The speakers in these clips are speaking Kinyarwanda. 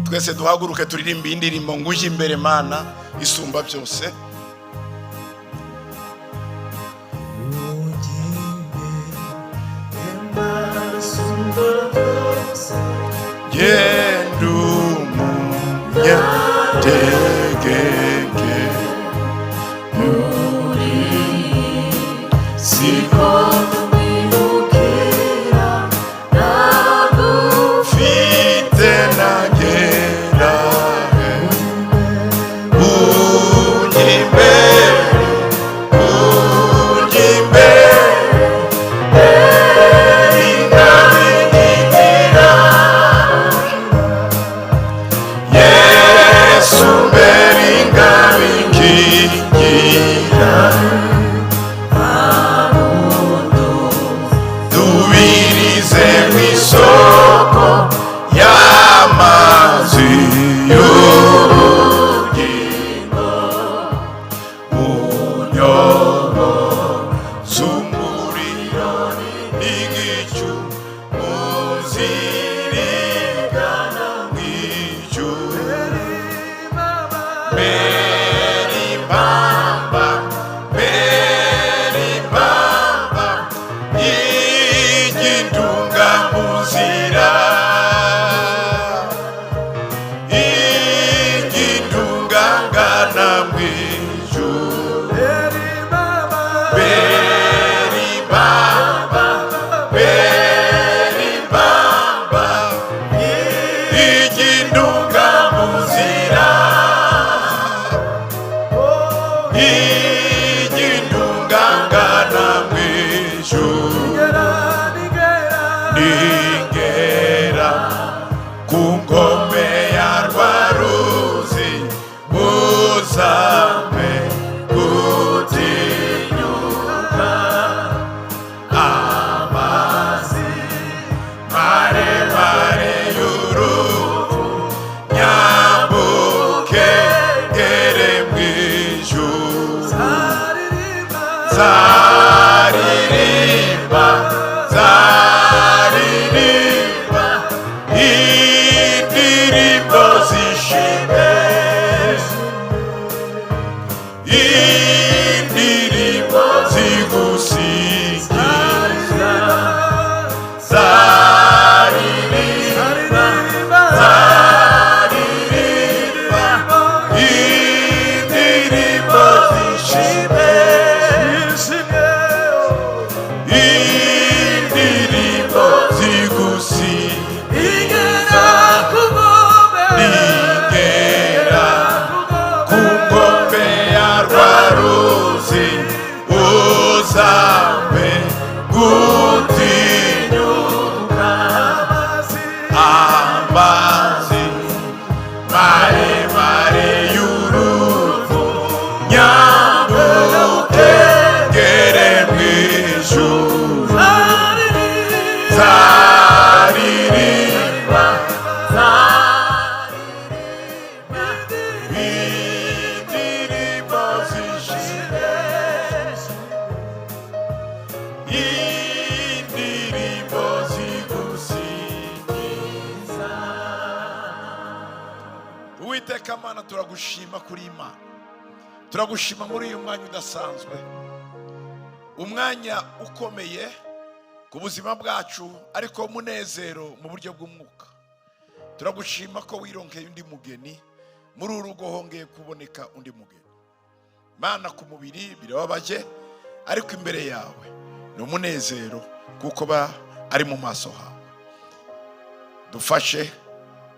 twese duhaguruke turirimbe indirimbo ngo uje imbere Mana isumba byose. Yendumu nyategeke muri siko twibukira nagufite nagera Mana turagushima kuri Imana, turagushima muri uyu mwanya udasanzwe, umwanya ukomeye ku buzima bwacu ariko umunezero mu buryo bw'umwuka. Turagushima ko wironkeye undi mugeni muri uru rugo, hongeye kuboneka undi mugeni. Mana ku mubiri birababaje ariko imbere yawe ni umunezero kuko ba ari mu maso hawe. Dufashe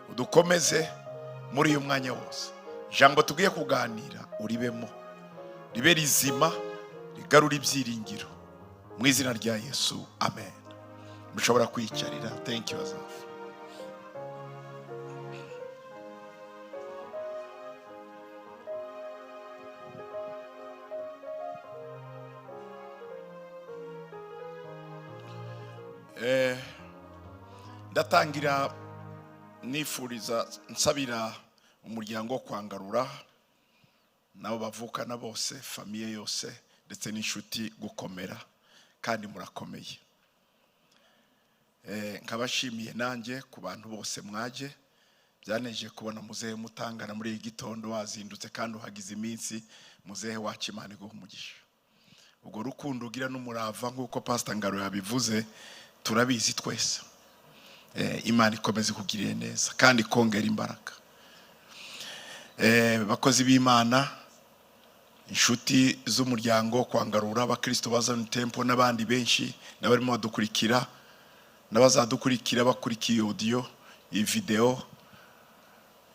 udukomeze muri uyu mwanya wose, ijambo tugiye kuganira uribemo, ribe rizima, rigarura ibyiringiro mu izina rya Yesu, amen. Mushobora kwicarira. Thank you Azaf. Ndatangira nifuriza nsabira umuryango kwangarura nabo bavukana bose, famiye yose ndetse n'inshuti gukomera kandi murakomeye. Nkabashimiye nanjye ku bantu bose mwaje byaneje kubona muzehe mutangana muri iki gitondo wazindutse kandi uhagize iminsi. Muzehe wacu Imana iguhe umugisha. Ubwo rukundo ugira n'umurava nk'uko Pastor Ngaro yabivuze turabizi twese. Imana ikomeze kugirira neza kandi kongera imbaraga. Bakozi b'Imana, inshuti z'umuryango kwa Ngarura, abakristo ba Zion Temple n'abandi benshi n'abarimo badukurikira n'abazadukurikira bakurikiye audio iyi video,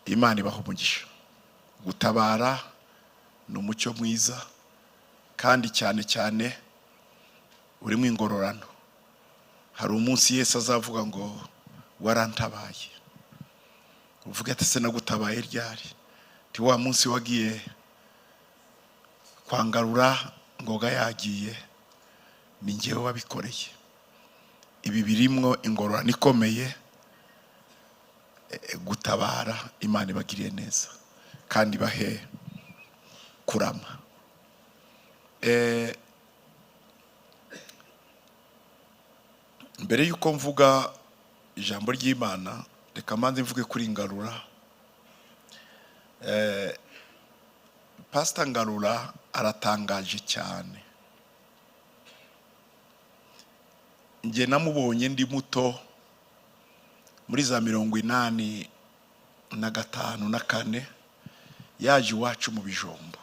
Imana ibaha umugisha. Gutabara n'umucyo mwiza kandi cyane cyane urimo ingororano. Hari umunsi Yesu azavuga ngo warantabaye. Uvuga ati se nagutabaye ryari? Ti wa munsi wagiye kwa Ngarura ngoga yagiye ni njyewe wabikoreye. Ibi birimwo ingororano ikomeye. Gutabara, Imana ibagiriye neza kandi bahe kurama. Mbere yuko mvuga ijambo ry'Imana, reka manze mvuge kuri Ngarura. Pastor Ngarura aratangaje cyane. Nge namubonye ndi muto muri za 85 na 4 yaje iwacu mu Bijombo.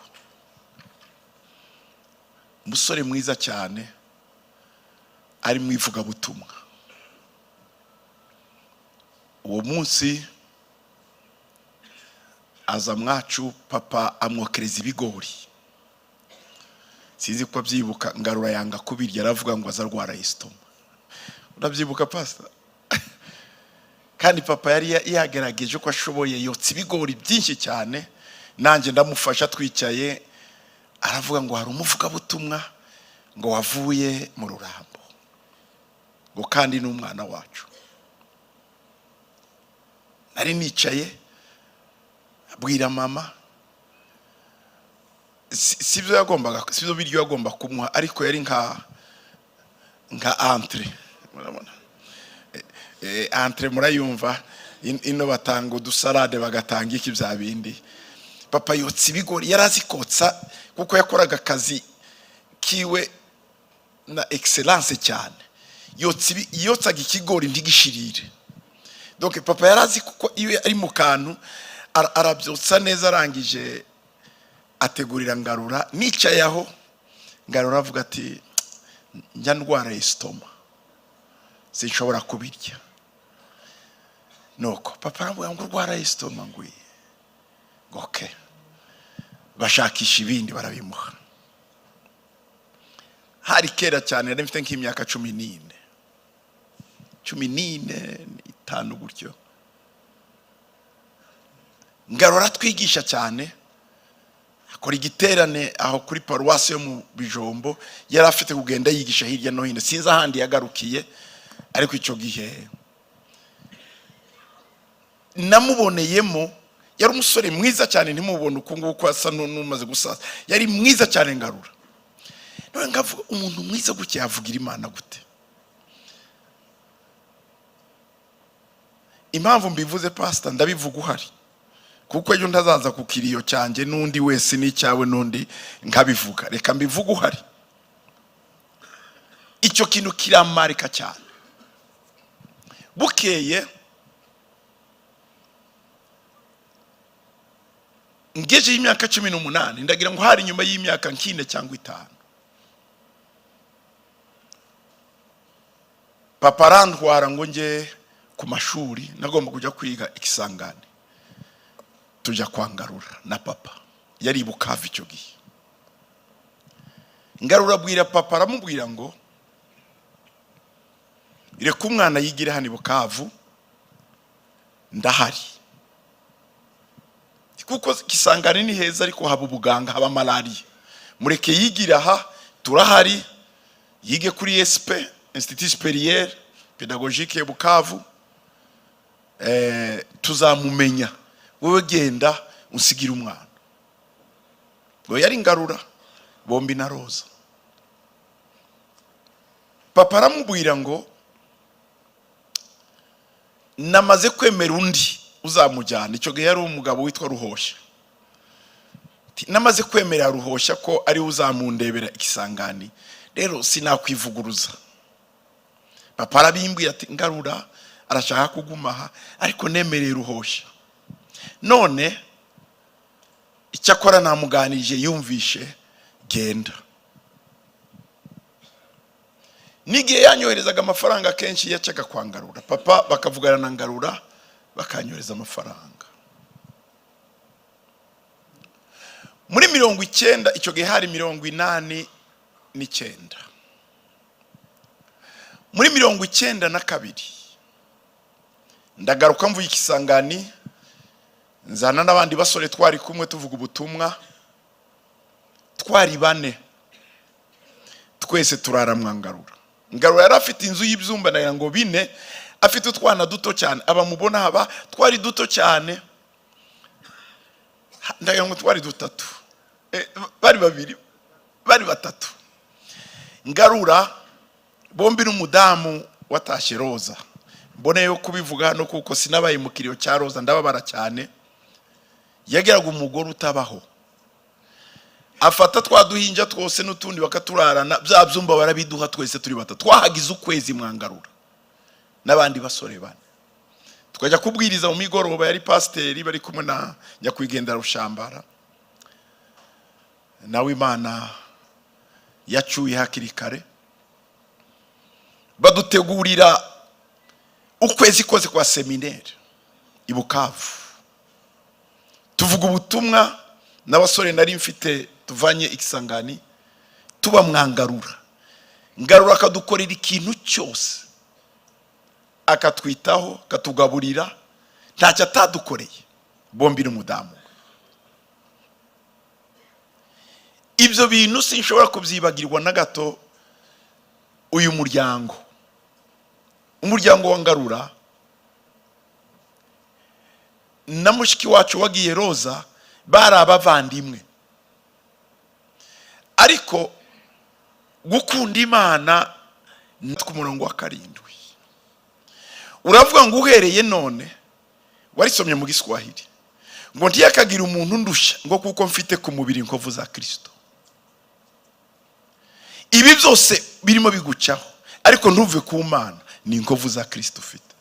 Umusore mwiza cyane ari mu ivugabutumwa. Uwo munsi aza mwacu, papa amwokereza ibigori. Sinzi ko byibuka, Ngarura yanga kubirya, aravuga ngo azarwara istoma. Urabyibuka Pastor? Kandi papa yari yagerageje ko ashoboye, yotsa ibigori byinshi cyane. Nanjye ndamufasha twicaye, aravuga ngo hari umuvugabutumwa ngo wavuye mu Rurambo, ngo kandi n'umwana wacu. Nari nicaye abwira mama, sibyo yagombaga, sibyo biryo yagomba kumuha, ariko yari nka entre, murabona entre murayumva, ino batanga udusalade bagatanga iki bya bindi. Papa yotsa ibigori, yarazikotsa kuko yakoraga akazi kiwe na excellence cyane. Yotsaga ikigori ntigishirire. Donc papa yarazi kuko iwe ari mu kantu arabyotsa neza, arangije ategurira Ngarura. Nicaye aho, Ngarura avuga ati njya ndwara estoma, sinshobora kubirya. Nuko papa aravuga ngo urwara estoma ngwiye. Okay. Bashakisha ibindi barabimuha. Hari kera cyane, nari mfite nk'imyaka 14 5 gutyo. Ngarura twigisha cyane, akora igiterane aho kuri paruwasi yo mu Bijombo. Yari afite kugenda yigisha hirya no hino, sinzi ahandi yagarukiye, ariko icyo gihe namuboneyemo. Yari umusore mwiza cyane, ntimubone uko nguko asa n'umaze gusaza. Yari mwiza cyane Ngarura. None ngavuga umuntu mwiza gutya yavugira Imana gute? Impamvu mbivuze Pastor, ndabivuga uhari, kuko ejo ndazaza ku kiriyo cyanjye n'undi wese n'icyawe n'undi nkabivuga. Reka mbivuga uhari. Icyo kintu kiramarika cyane. Bukeye ngeje y'imyaka 18, ndagira ngo hari nyuma y'imyaka 4 cyangwa 5, papa arantwara ngo nge ku mashuri. Nagomba kujya kwiga Ikisangane. Tujya kwa Ngarura na papa, yari i Bukavu icyo gihe. Ngarura abwira papa, aramubwira ngo ireka umwana yigire hano i Bukavu, ndahari. Kuko Kisangane ni heza, ariko haba ubuganga, haba malaria. Mureke yigira aha, turahari. Yige kuri SP, Institut Supérieur Pédagogique ya Bukavu. Tuzamumenya, wowe genda usigira umwana. Ngo yari Ngarura, bombi na Roza. Papa aramubwira ngo namaze kwemera undi uzamujyana. Icyo gihe yari umugabo witwa Ruhosha. Namaze kwemerera Ruhosha ko ari uzamundebera Ikisangani, rero sinakwivuguruza. Papa arabimbwiye ati Ngarura arashaka kugumaha, ariko nemereye Ruhosha. None icyakora namuganije yumvishe, genda. Nigihe yanyoherezaga amafaranga kenshi yacaga kwa Ngarura, papa bakavugana na Ngarura bakanyohereza amafaranga. Muri 90, icyo gihe hari 89. Muri 92 ndagaruka mvuye Ikisangani, nzana n'abandi basore twari kumwe tuvuga ubutumwa, twari 4, twese turara Ngarura. Ngarura yari afite inzu y'ibyumba nayo ngo 4, afite utwana duto cyane, abamubona haba twari duto cyane, ndayo ngo twari 3, bari 2, bari 3. Ngarura bombi n'umudamu watashe Roza, mboneyo kubivuga hano kuko sinabaye mu kiriyo cya Roza, ndababara cyane. Yageraga umugore utabaho, afata twaduhinja twose n'utundi bakaturarana, bya byumba barabiduha twese turi 3. Twahagize ukwezi Ngarura n'abandi basore 4. Tukajya kubwiriza mu migoroba, yari pasiteri bari kumwe na nyakwigendera Rushambara. Nawe Imana yacuye hakiri kare, badutegurira ukwezi kose kwa seminaire i Bukavu. Tuvuga ubutumwa n'abasore nari mfite tuvanye Ikisangani, tuba Ngarura. Ngarura akadukorera ikintu cyose, akatwitaho, akatugaburira, ntacyo atadukoreye, bombi n'umudamu. Ibyo bintu sinshobora kubyibagirwa na gato. Uyu umuryango wa Ngarura na mushiki wacu wagiye Roza bari abavandimwe, ariko gukunda Imana ku murongo wa 7. Uravuga ngo uhereye none, warisomye mu Giswahili ngo ntiyakagira umuntu ndusha ngo kuko mfite ku mubiri inkovu za Kristo. Ibi byose birimo bigucaho, ariko ntuve ku Mana, ni inkovu za Kristo ufite.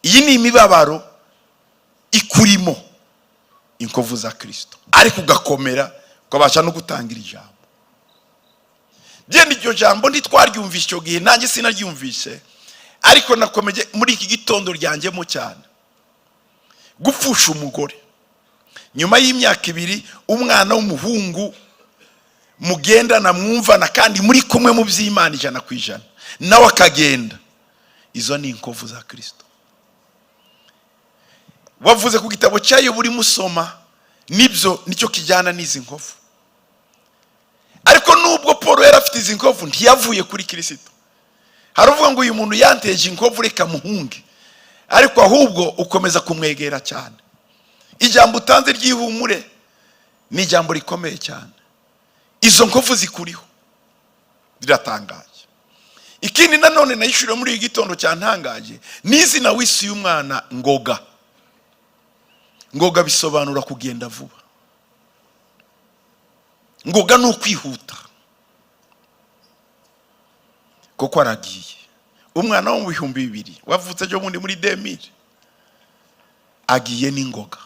Iyi ni imibabaro ikurimo, inkovu za Kristo, ariko ugakomera ukabasha no gutangira ijambo. Byenda iryo jambo ntitwaryumvishe icyo gihe, nanjye sinaryumvishe, ariko nakomeje muri iki gitondo ryanjemo cyane. Gupfusha umugore nyuma y'imyaka 2, umwana w'umuhungu mugendana mwumvana kandi muri kumwe mu by'Imana 100%, nawe akagenda. Izo ni inkovu za Kristo. Wavuze ku gitabo cyayo buri musoma, nibyo nicyo kijyana n'izi nkovu. Ariko nubwo Paul yari afite izi nkovu, ntiyavuye kuri Kristo. Haravuga ngo uyu muntu yanteje inkovu, reka muhunge, ariko ahubwo ukomeza kumwegera cyane. Ijambo utanze ry'ihumure ni ijambo rikomeye cyane. Izo nkovu zikuriho, biratangaje. Ikindi nanone nayishura muri iki gitondo cyantangaje, n'izina wisi y'umwana Ngoga. Ngoga bisobanura kugenda vuba. Ngoga ni ukwihuta, kuko aragiye. Umwana wo mu 2000 wavutse cyo muri 2000 agiye n'ingoga.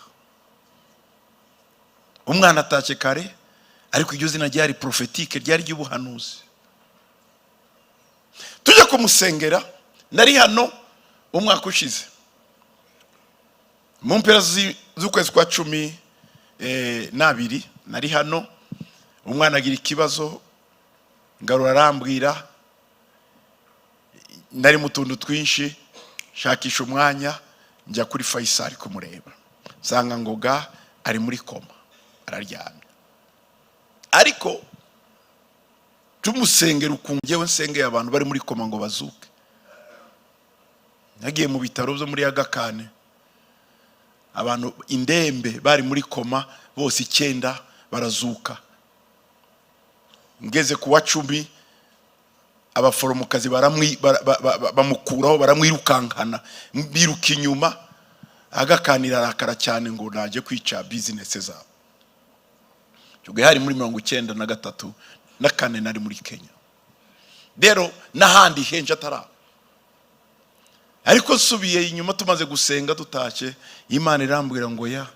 Umwana atashye kare, ariko iryo zina ryari prophétique, ryari ry'ubuhanuzi. Tujya kumusengera, nari hano umwaka ushize mu mpera z'ukwezi kwa 12, nari hano. Umwana agira ikibazo, Ngarura arambwira, nari mu tuntu twinshi, shakisha umwanya njya kuri Faisal kumureba, nsanga Ngoga ari muri koma, araryamye. Ariko tumusengera ukungewe nsengeye abantu bari muri koma ngo bazuke. Nagiye mu bitaro byo muri Agakane, abantu indembe bari muri koma bose 9 barazuka. Ngeze ku wa 10, abaforomokazi bamukuraho, baramwirukankana, biruka inyuma, agakanira arakara cyane ngo naje kwica business zabo. Cyugaye hari muri 1993 na kane nari muri Kenya. Rero n'ahandi henshi atara. Ariko subiye inyuma tumaze gusenga tutashye, Imana irambwira ngo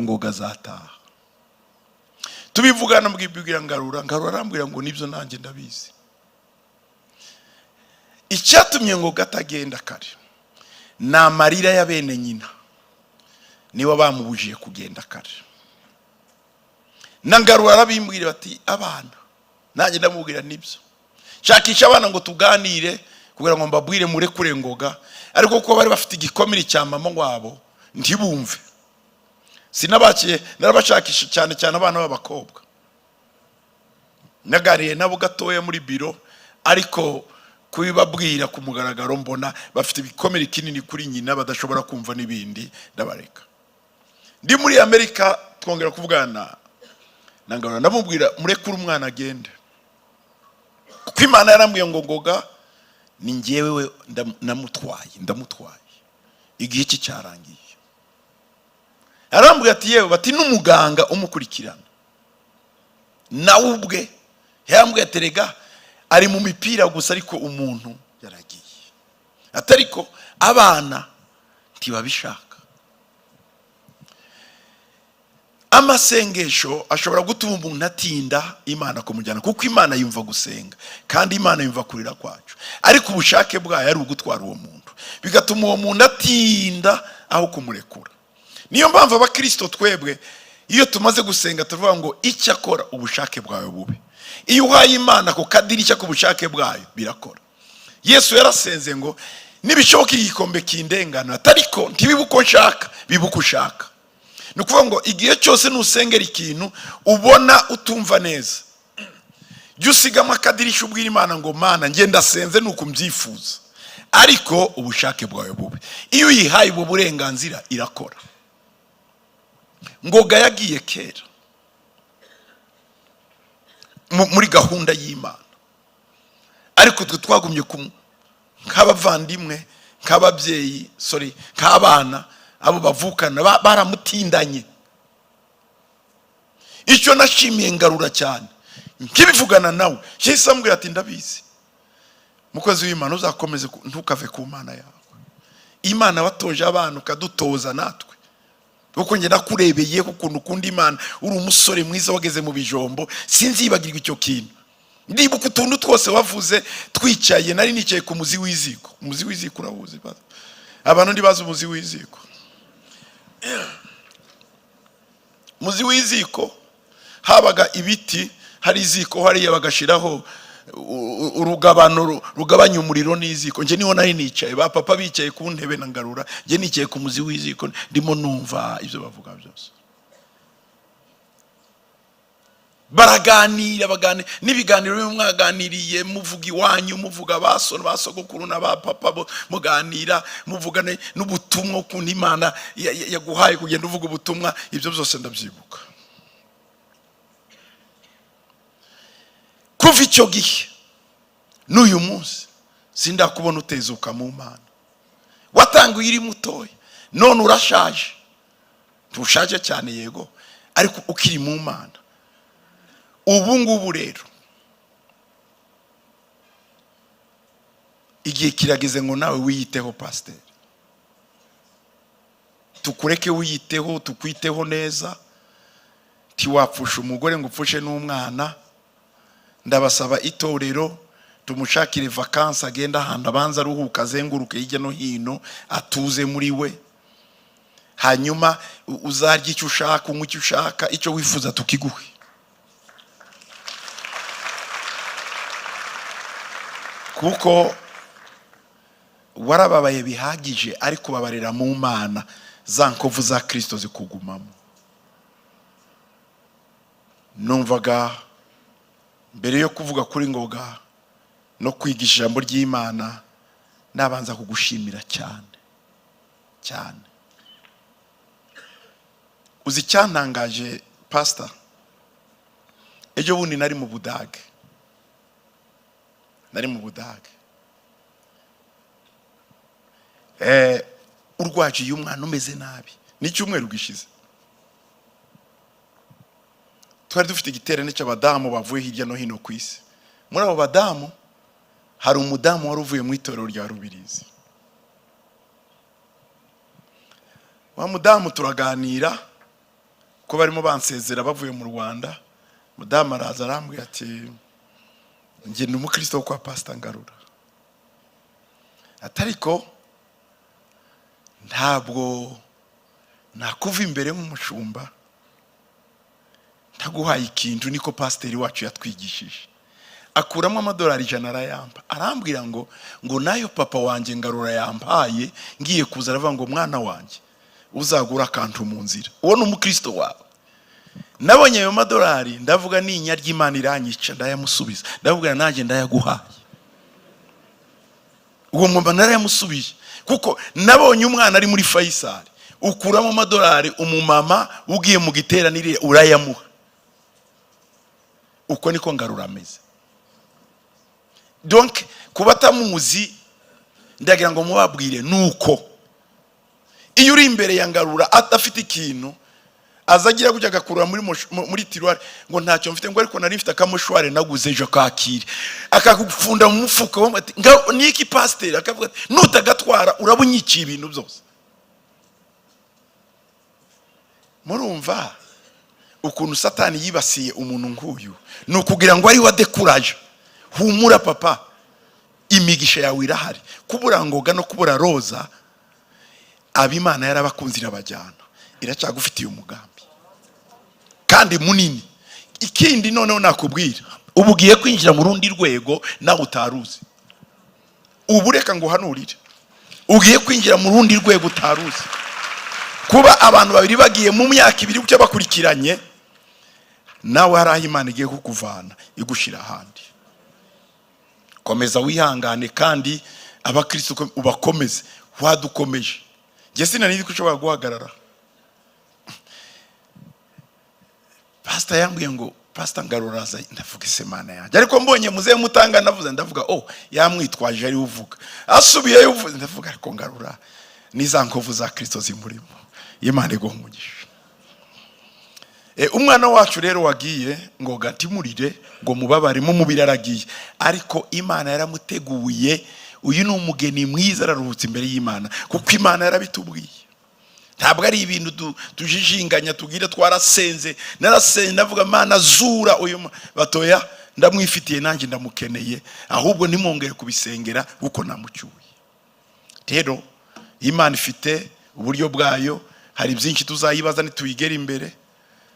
ngoga zataha. Tubivugana mbwibwira Ngarura arambwira ngo nibyo nanjye ndabizi. Icyatumye ngo gatagenda kare na marira ya bene nyina niwe bamubujije kugenda kare. Na Ngarura arabimbwira bati abana nanjye ndamubwira nibyo. Shakisha abana ngo tuganire kugira ngo mbabwire mure kure ngoga, ariko ko bari bafite igikomere cya mama wabo ntibumve. Sinabakiye narabashakisha cyane abana b'abakobwa. Nagariye nabo gatoya muri biro, ariko kubibabwira ku mugaragaro mbona bafite ibikomere kinini kuri nyina badashobora kumva n'ibindi, ndabareka. Ndi muri Amerika twongera kuvugana na Ngarura, ndamubwira murekure umwana agende. Kuko Imana yarambwiye ngo ngoga ni njyewe ndamutwaye igihe iki cyarangiye. Arambwira ati yewe bati n'umuganga umukurikirana nawe ubwe yarambwira terega ari mu mipira gusa, ariko umuntu yaragiye. Atariko abana ntibabishaka. Amasengesho ashobora gutuma umuntu atinda Imana kumujyana, kuko Imana yumva gusenga kandi Imana yumva kurira kwacu, ariko ubushake bwayo ari ugutwara uwo muntu, bigatuma uwo muntu atinda aho kumurekura. Niyo mpamvu abakristo twebwe iyo tumaze gusenga tuvuga ngo icyo akora ubushake bwawe bube. Iyo uhaye Imana ko kadirishya ku bushake bwayo birakora. Yesu yarasenze ngo nibishoboka igikombe kindengana, atariko ntibibuko nshaka bibuko ushaka. Nukuvuga ngo igihe cyose nusengera ikintu ubona utumva neza, jya usigama akadirishya ubwira Imana ngo Mana njye ndasenze nuko mbyifuza, ariko ubushake bwawe bube. Iyo uyihaye ubu burenganzira irakora. Ngoga yagiye kera muri gahunda y'Imana, ariko twe twagumye nk'abavandimwe, nk'ababyeyi, nk'abana abo bavukana baramutindanye. Icyo nashimiye Ngarura cyane nkibivugana nawe, Yesu ambwira ati ndabizi mukozi w'Imana uzakomeze ntukave ku Mana yawe. Imana watoje abantu kadutoza natwe, kuko njye nakurebeye ukuntu ukunda Imana, uri umusore mwiza wageze mu bijombo, sinzibagirwa icyo kintu. Ndibuka utuntu twose wavuze twicaye, nari nicaye ku muzi w'iziko. Umuzi w'iziko urabuzi baza abantu ndibaza umuzi w'iziko. Muzi w'iziko habaga ibiti, hari iziko hariya bagashiraho rugabanya umuriro n'iziko. Nje niho nari nicaye, ba papa bicaye ku ntebe na Ngarura, nje nicaye ku muzi w'iziko ndimo numva ibyo bavuga byose. Baraganira n'ibiganiro bimwe mwaganiriye, muvuga iwanyu, muvuga basogokuru na ba papa, muganira muvuga n'ubutumwa ukuntu Imana yaguhaye kugenda uvuga ubutumwa. Ibyo byose ndabyibuka. Kuva icyo gihe n'uyu munsi sindakubona utezuka mu Mana. Watanguye iri mutoya, none urashaje. Ntushaje cyane yego, ariko ukiri mu Mana. Ubu ngubu rero igihe kirageze ngo nawe wiyiteho pastor. Tukureke wiyiteho, tukwiteho neza. Tiwapfusha umugore ngo upfushe n'umwana. Ndabasaba itorero tumushakire vacances, agenda ahantu abanza aruhuka, azenguruke hirya no hino, atuze muri we. Hanyuma uzarya icyo ushaka, unywa icyo ushaka, icyo wifuza tukiguhe. Kuko warababaye bihagije, ariko babarira mu Mana za nkovu za Kristo zikugumamo. Numvaga mbere yo kuvuga kuri ngoga no kwigisha ijambo ry'Imana nabanza kugushimira cyane. Uzi cyantangaje pastor, ejo bundi nari mu Budage. urwaje uyu mwana umeze nabi. N'icyumweru gishize twari dufite igiterane cy'abadamu bavuye hirya no hino ku isi. Muri abo badamu hari umudamu wari uvuye mu itorero rya Rubirizi. Wa mudamu turaganira ko barimo bansezera bavuye mu Rwanda. Mudamu araza arambwira ati njye ni umukristo wo kwa Pastor Ngarura, atariko ntabwo nakuva imbere nk'umushumba ntaguhaye ikintu, niko pasiteri wacu yatwigishije. Akuramo amadolari 100 arayamba, arambwira ngo nayo papa wanjye Ngarura yampaye, ngiye kuza aravuga ngo mwana wanjye uzagura akantu mu nzira, uwo ni umukristo wawe. Nabonye ayo madolari ndavuga ninya ry'Imana iranyica, ndayamusubiza. Ndavuga nanjye ndayaguhaye. Uwo mwamba narayamusubije kuko nabonye umwana ari muri Faisal, ukuramo amadolari umumama ugiye mu giteranire urayamuha. Uko niko Ngarura ameze. Donc kubatamuzi ndagira ngo mubabwire nuko iyo uri imbere ya Ngarura atafite ikintu azagira kujya gakurura muri tiroire ngo ntacyo mfite, ngo ariko nari mfite akamushware naguze ejo kakire, akakufunda mu mufuko ati niki pasteur, akavuga ati nutagatwara urabunyikiye ibintu byose. Murumva ukuntu Satani yibasiye umuntu nk'uyu, nukugira ngo ari wadekuraje. Humura papa, imigisha yawe irahari. Kubura ngoga no kubura roza abimana yarabakunzira bajyana, iracyagufitiye umugambi kandi munini. Ikindi noneho nakubwira, ubugiye kwinjira mu rundi rwego nawe utaruzi. Ubureka ngo hanurire, ugiye kwinjira mu rundi rwego utaruzi. Kuba abantu babiri bagiye mu myaka 2 gucya bakurikiranye, nawe haraho Imana igiye kukuvana igushira ahandi. Komeza wihangane kandi abakristo ubakomeze, wadukomeje. Je sinanizi kushobora guhagarara. Pastor yambwiye ngo Pastor Ngarura aza, ndavuga Imana yanjye. Ariko mbonye muze mutanga navuze, ndavuga yamwitwaje ari uvuga. Asubiye yuvuze, ndavuga ariko Ngarura niza nkovu za Kristo zimurimo. Imana igumugisha. Umwana wacu rero wagiye ngo gatimurire ngo mubabare mu mubiri aragiye, ariko Imana yaramuteguye. Uyu ni umugeni mwiza araruhutse imbere y'Imana kuko Imana yarabitubwiye. Ntabwo ari ibintu tujijinganya tugira twarasenze. Narasenze ndavuga Mana zura uyu batoya, ndamwifitiye nanjye ndamukeneye, ahubwo nimongere kubisengera uko namucyuye. Rero Imana ifite uburyo bwayo, hari byinshi tuzayibaza nituyigera imbere,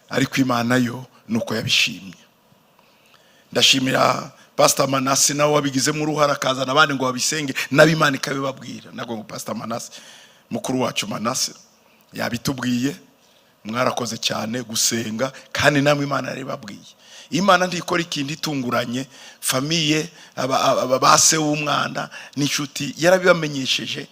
ariko Imana yo nuko yabishimye. Ndashimira Pastor Manase nawe wabigizemo uruhara kazana abandi ngo babisenge, nab'Imana ikabibabwira. Nago ngo Pastor Manase mukuru wacu Manase yabitubwiye, mwarakoze cyane gusenga kandi namwe Imana yaribabwiye. Imana ndikora ikindi itunguranye, famiye ababase w'umwana n'inshuti yarabibamenyesheje.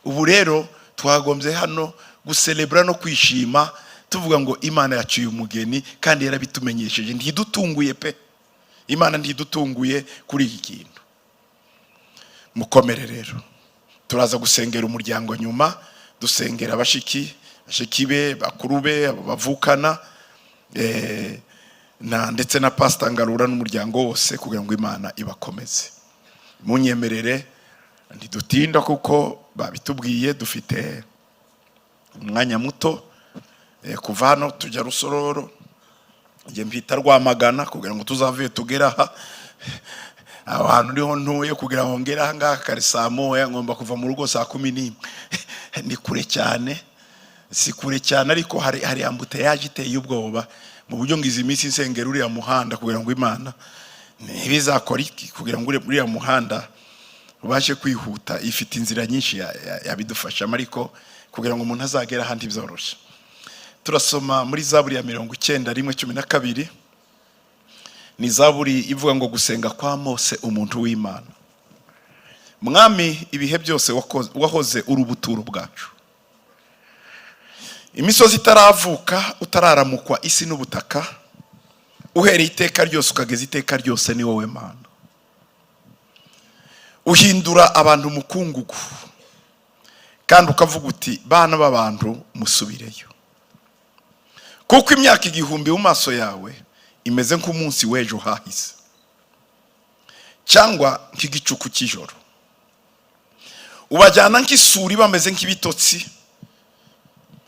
Ubu rero twagombye hano gucelebra no kwishima, tuvuga ngo Imana yaciye umugeni kandi yarabitumenyesheje. Ndidutunguye pe, Imana ndidutunguye kuri iki kintu. Mukomere rero, turaza gusengera umuryango nyuma, dusengera bashiki be, bakuru be, bavukana ndetse na Pastor Ngarura n'umuryango wose, kugira ngo Imana ibakomeze. Munyemerere ndidutinda kuko babitubwiye, dufite umwanya muto. Kuva hano tujya Rusororo, nge mpita Rwamagana kugira ngo tuzavuye tugera aha. Abantu niho ntuye kugira ngo ngera aha ngaha kare saa moya, ngomba kuva mu rugo saa 11. Ni kure cyane, si kure cyane, ariko hari ambuteyage iteye ubwoba, mu buryo ngize iminsi nsengera uriya muhanda kugira ngo Imana ntibizakora iki, kugira ngo uriya muhanda ubashe kwihuta. Ifite inzira nyinshi yabidufasha, ariko kugira ngo umuntu azagera ahandi byoroshye. Turasoma muri Zaburi ya 91:12. Ni Zaburi ivuga ngo gusenga kwa Mose umuntu w'Imana. Mwami, ibihe byose wahoze urubuturo bwacu. Imisozi itaravuka, utararamukwa isi n'ubutaka, uhereye iteka ryose ukageza iteka ryose ni wowe Mana. Uhindura abantu mukungugu kandi ukavuga uti bana b'abantu musubireyo, kuko imyaka 1000 mu maso yawe imeze nk'umunsi w'ejo hahise, cyangwa nk'igicuku cy'ijoro. Ubajyana nk'isuri bameze nk'ibitotsi,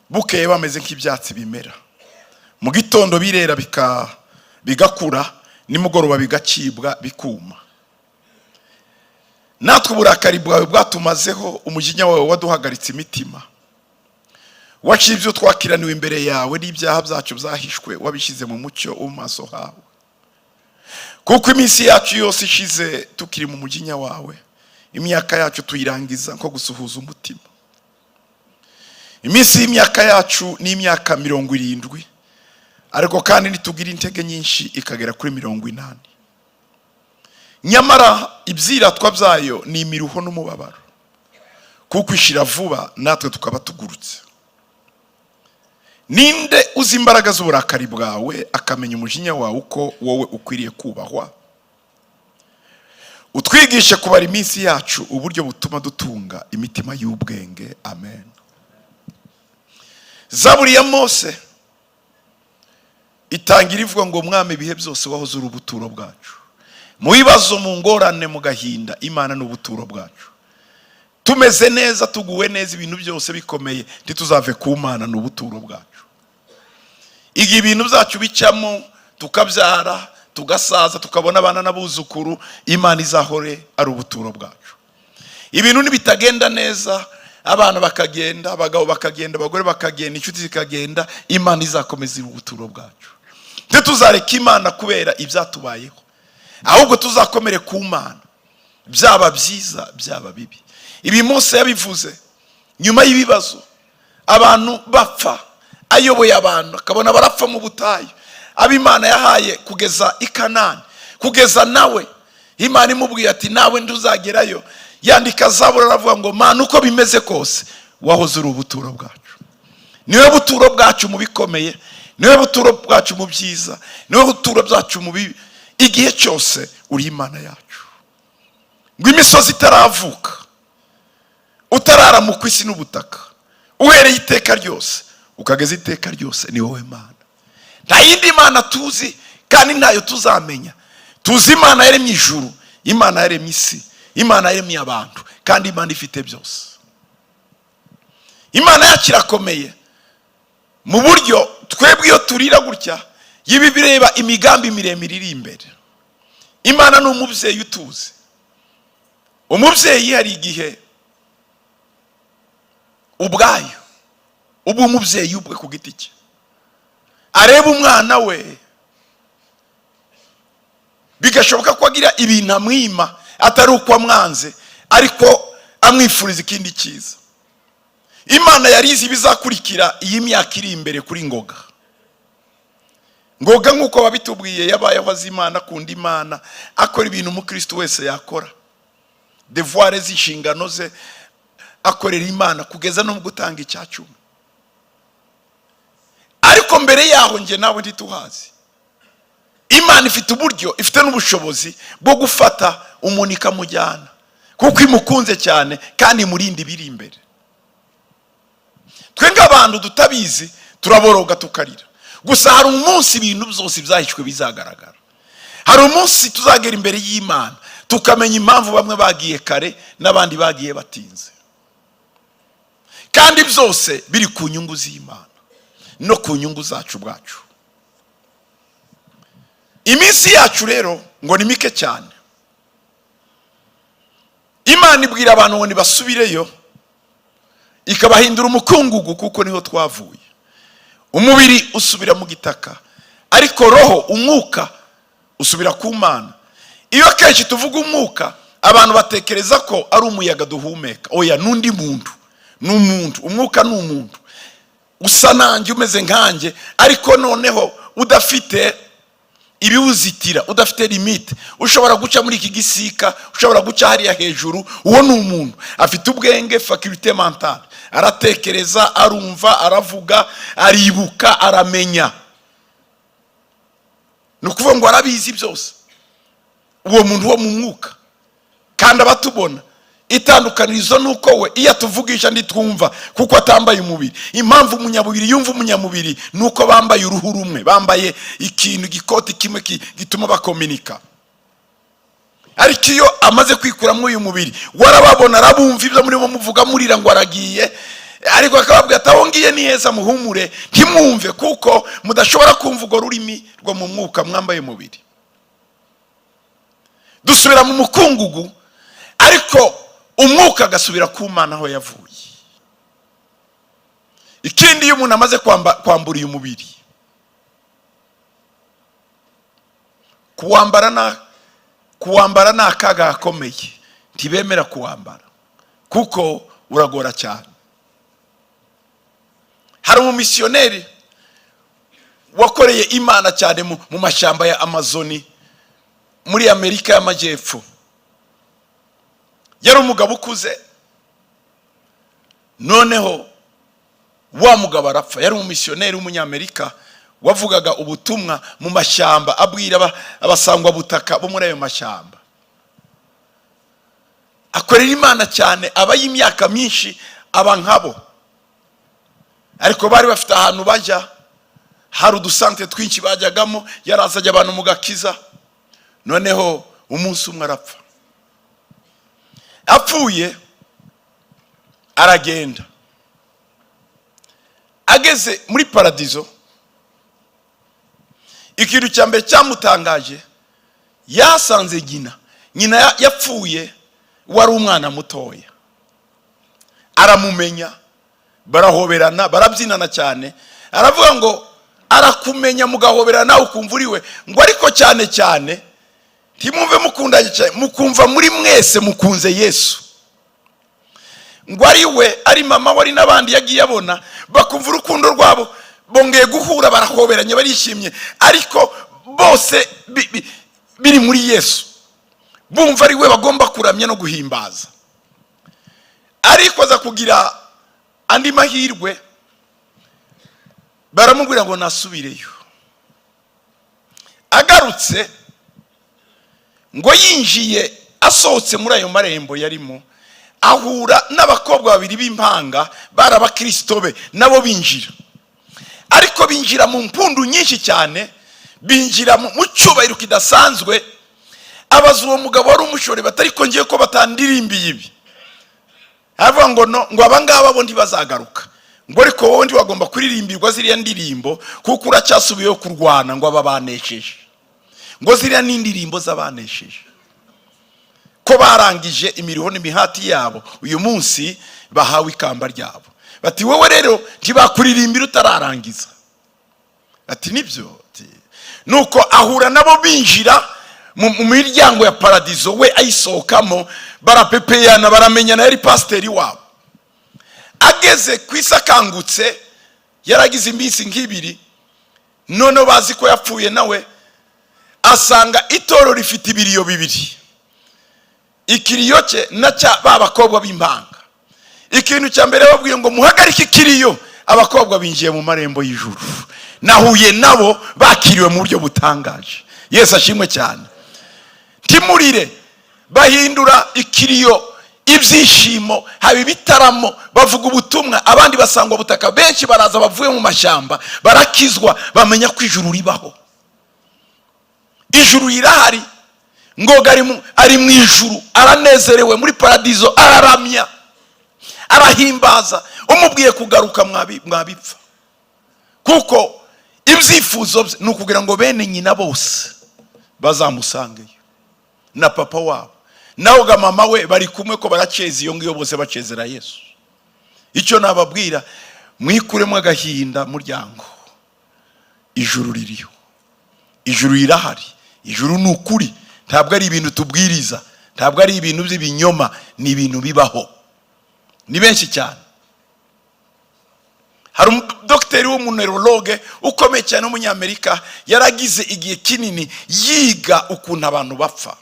bukeye bameze nk'ibyatsi bimera, mu gitondo birera bigakura, nimugoroba bigacibwa bikuma. Natwe uburakari bwawe bwatumazeho, umujinya wawe waduhagaritse imitima. Waciye ibyo twakiraniwe imbere yawe, n'ibyaha byacu byahishwe wabishyize mu mucyo wo mu maso hawe. Kuko iminsi yacu yose ishize tukiri mu mujinya wawe, imyaka yacu tuyirangiza nko gusuhuza umutima. Iminsi y'imyaka yacu ni imyaka 70, ariko kandi nitugira intege nyinshi ikagera kuri 80. Nyamara ibyiratwa byayo ni imiruho n'umubabaro, kuko ishira vuba natwe tukaba tugurutse. Ninde uzi imbaraga z'uburakari bwawe akamenya umujinya wawe uko wowe ukwiriye kubahwa? Utwigishe kubara iminsi yacu uburyo butuma dutunga imitima y'ubwenge. Amen. Zaburi ya Mose itangira ivuga ngo mwami ibihe byose wahoze uri ubuturo bwacu, mu bibazo, mu ngorane, mu gahinda, Imana ni ubuturo bwacu. Tumeze neza, tuguwe neza, ibintu byose bikomeye, ntituzave ku Mana, ni ubuturo bwacu. Igihe ibintu byacu bicamo tukabyara tugasaza tukabona abana n'abuzukuru, Imana izahore ari ubuturo bwacu. Ibintu nibitagenda neza, abana bakagenda, abagabo bakagenda, abagore bakagenda, inshuti zikagenda, Imana izakomeza ubuturo bwacu. Ntituzareka Imana kubera ibyatubayeho, ahubwo tuzakomere ku Mana, byaba byiza byaba bibi. Ibi Mose yabivuze nyuma y'ibibazo, abantu bapfa, ayoboye abantu akabona barapfa mu butayu, ab'Imana yahaye kugeza i Kanani, kugeza nawe Imana imubwiye ati nawe nduzagerayo. Yandika Zaburi aravuga ngo Mana uko bimeze kose wahoze uri ubuturo bwacu. Niwe buturo bwacu mu bikomeye, niwe buturo bwacu mu byiza, niwe buturo bwacu mu bibi. Igihe cyose uri Imana yacu. Ngo imisozi itaravuka, utarara mu kwisi n'ubutaka, uhereye iteka ryose ukageza iteka ryose, ni wowe Mana. Nta yindi Mana tuzi kandi ntayo tuzamenya. Tuzi Imana yaremye ijuru, Imana yaremye isi, Imana yaremye abantu, kandi Imana ifite byose. Imana yacu irakomeye mu buryo twebwe iyo turira gutya yibi bireba imigambi miremire iri imbere. Imana ni umubyeyi utuzi. Umubyeyi hari igihe ubwayo ubu umubyeyi ubwe ku giti cye areba umwana we, bigashoboka ko agira ibintu amwima atari uko amwanze, ariko amwifuriza ikindi cyiza. Imana yarizi bizakurikira iyi myaka iri imbere kuri Ngoga. Ngoga nk'uko babitubwiye yabayeho azi Imana, akunda Imana, akora ibintu umukristo wese yakora, devoir z'inshingano ze, akorera Imana kugeza no mu gutanga icyacu. Ariko mbere yaho nge nawe ntituhazi. Imana ifite uburyo, ifite n'ubushobozi bwo gufata umuntu ikamujyana, kuko imukunze cyane kandi imurinde ibiri imbere. Twe nk'abantu dutabizi turaboroga tukarira. Gusa hari umunsi ibintu byose byahishwe bizagaragara. Hari umunsi tuzagera imbere y'Imana tukamenya impamvu bamwe bagiye kare n'abandi bagiye batinze, kandi byose biri ku nyungu z'Imana no ku nyungu zacu bwacu. Iminsi yacu rero ngo ni mike cyane. Imana ibwira abantu ngo nibasubireyo, ikabahindura umukungugu, kuko niho twavuye. Umubiri usubira mu gitaka, ariko roho, umwuka usubira ku Mana. Iyo kenshi tuvuga umwuka, abantu batekereza ko ari umuyaga duhumeka. Oya, nundi muntu, n'umuntu. Umwuka ni umuntu usa nanjye, umeze nkanjye, ariko noneho udafite ibiwuzitira, udafite limite. Ushobora guca muri iki gisika, ushobora guca hariya hejuru. Uwo ni umuntu afite ubwenge, faculté mentale, aratekereza, arumva, aravuga, aribuka, aramenya. Nukuvuga ngo arabizi byose. Uwo muntu wo mu mwuka, kandi abatubona itandukanirizo nuko we iyo atuvugisha nditwumva kuko atambaye umubiri. Impamvu umunyamubiri yumva umunyamubiri nuko bambaye uruhu rumwe, bambaye ikintu gikoti kimwe gituma bakomunika. Ariko iyo amaze kwikuramwo uyu mubiri warababona, arabumva ibyo murimo muvuga murira ngo aragiye, ariko akababwira atahongiye ni heza muhumure ntimwumve kuko mudashobora kumva urwo rurimi rwo mu mwuka mwambaye umubiri. Dusubira mu mukungugu ariko umwuka agasubira ku Mana aho yavuye. Ikindi iyo umuntu amaze kwambura uyu mubiri, kuwambara ni akaga gakomeye, ntibemera kuwambara kuko uragora cyane. Hari umumisiyoneri wakoreye Imana cyane mu mashyamba ya Amazoni muri Amerika y'Amajyepfo. Yari umugabo ukuze, noneho wa mugabo arapfa. Yari umumisiyoneri w'umunyamerika wavugaga ubutumwa mu mashyamba, abwira abasangwa butaka bo muri ayo mashyamba. Akorera Imana cyane, aba y'imyaka myinshi aba nkabo, ariko bari bafite ahantu bajya, hari udusante twinshi bajyagamo, yarazajya abantu mu gakiza. Noneho umunsi umwe arapfa. Apfuye aragenda, ageze muri paradizo. Ikintu cya mbere cyamutangaje, yasanze nyina yapfuye wari umwana mutoya. Aramumenya, barahoberana, barabyinana cyane. Aravuga ngo arakumenya mugahoberana ukumva uriwe, ngo ariko cyane cyane ntimumve mukundanye cyane, mukumva muri mwese mukunze Yesu. Ngo ari we, ari mama, wari n'abandi yagiye abona, bakumva urukundo rwabo, bongeye guhura, barahoberanye, barishimye, ariko bose biri muri Yesu, bumva ari we bagomba kuramya no guhimbaza. Ariko aza kugira andi mahirwe, baramubwira ngo nasubireyo. Agarutse, ngo yinjiye asohotse muri ayo marembo yarimo, ahura n'abakobwa babiri b'impanga, barabakristo be, nabo binjira. Ariko binjira mu mpundu nyinshi cyane, binjira mu cyubahiro kidasanzwe. Abaza uwo mugabo wari umushore batari ko ngiye ko batandirimbiye ibi. Aravuga ngo no, ngo abangaba bo ntibazagaruka, ngo ariko wowe ndi wagomba kuririmbirwa ziriya ndirimbo kuko uracyasubiyeho kurwana, ngo ababanesheje, ngo ziriya n'indirimbo z'abanesheje, ko barangije imiriho n'imihati yabo, uyu munsi bahawe ikamba ryabo. Bati wowe rero ntibakuririmbira utararangiza. Ati nibyo. Nuko ahura nabo binjira mu miryango ya paradizo, we ayisohokamo, barapepeyana, baramenyana, yari pasiteri wabo. Ageze ku isi akangutse, yaragize iminsi nk'ibiri, none bazi ko yapfuye nawe, asanga itoro rifite ibiriyo bibiri. Ikiriyo cye na cya babakobwa b'impanga. Ikintu cya mbere babwiye ngo muhagarike ikiriyo, abakobwa binjiye mu marembo y'ijuru. Nahuye nabo bakiriwe mu buryo butangaje. Yesu ashimwe cyane. Timurire, bahindura ikiriyo ibyishimo, haba ibitaramo, bavuga ubutumwa, abandi basangwa butaka, benshi baraza bavuye mu mashyamba, barakizwa, bamenya ko ijuru ribaho. Ijuru irahari, ngoga ari mu ijuru, aranezerewe muri paradizo, araramya, arahimbaza. Umubwiye kugaruka mwabipfa, kuko ibyifuzo bye ni ukugira ngo bene nyina bose bazamusangeyo na papa wabo, naho ga mama we bari kumwe, ko baraceza iyo ngiyo bose bacezera Yesu. Icyo nababwira, mwikuremo agahinda muryango, ijuru ririyo, ijuru irahari. Ijuru ni ukuri, ntabwo ari ibintu tubwiriza, ntabwo ari ibintu by'ibinyoma, ni ibintu bibaho. Ni benshi cyane. Hari umudokiteri w'umuneurologe ukomeye cyane w'umunyamerika, yaragize igihe kinini yiga ukuntu abantu bapfa.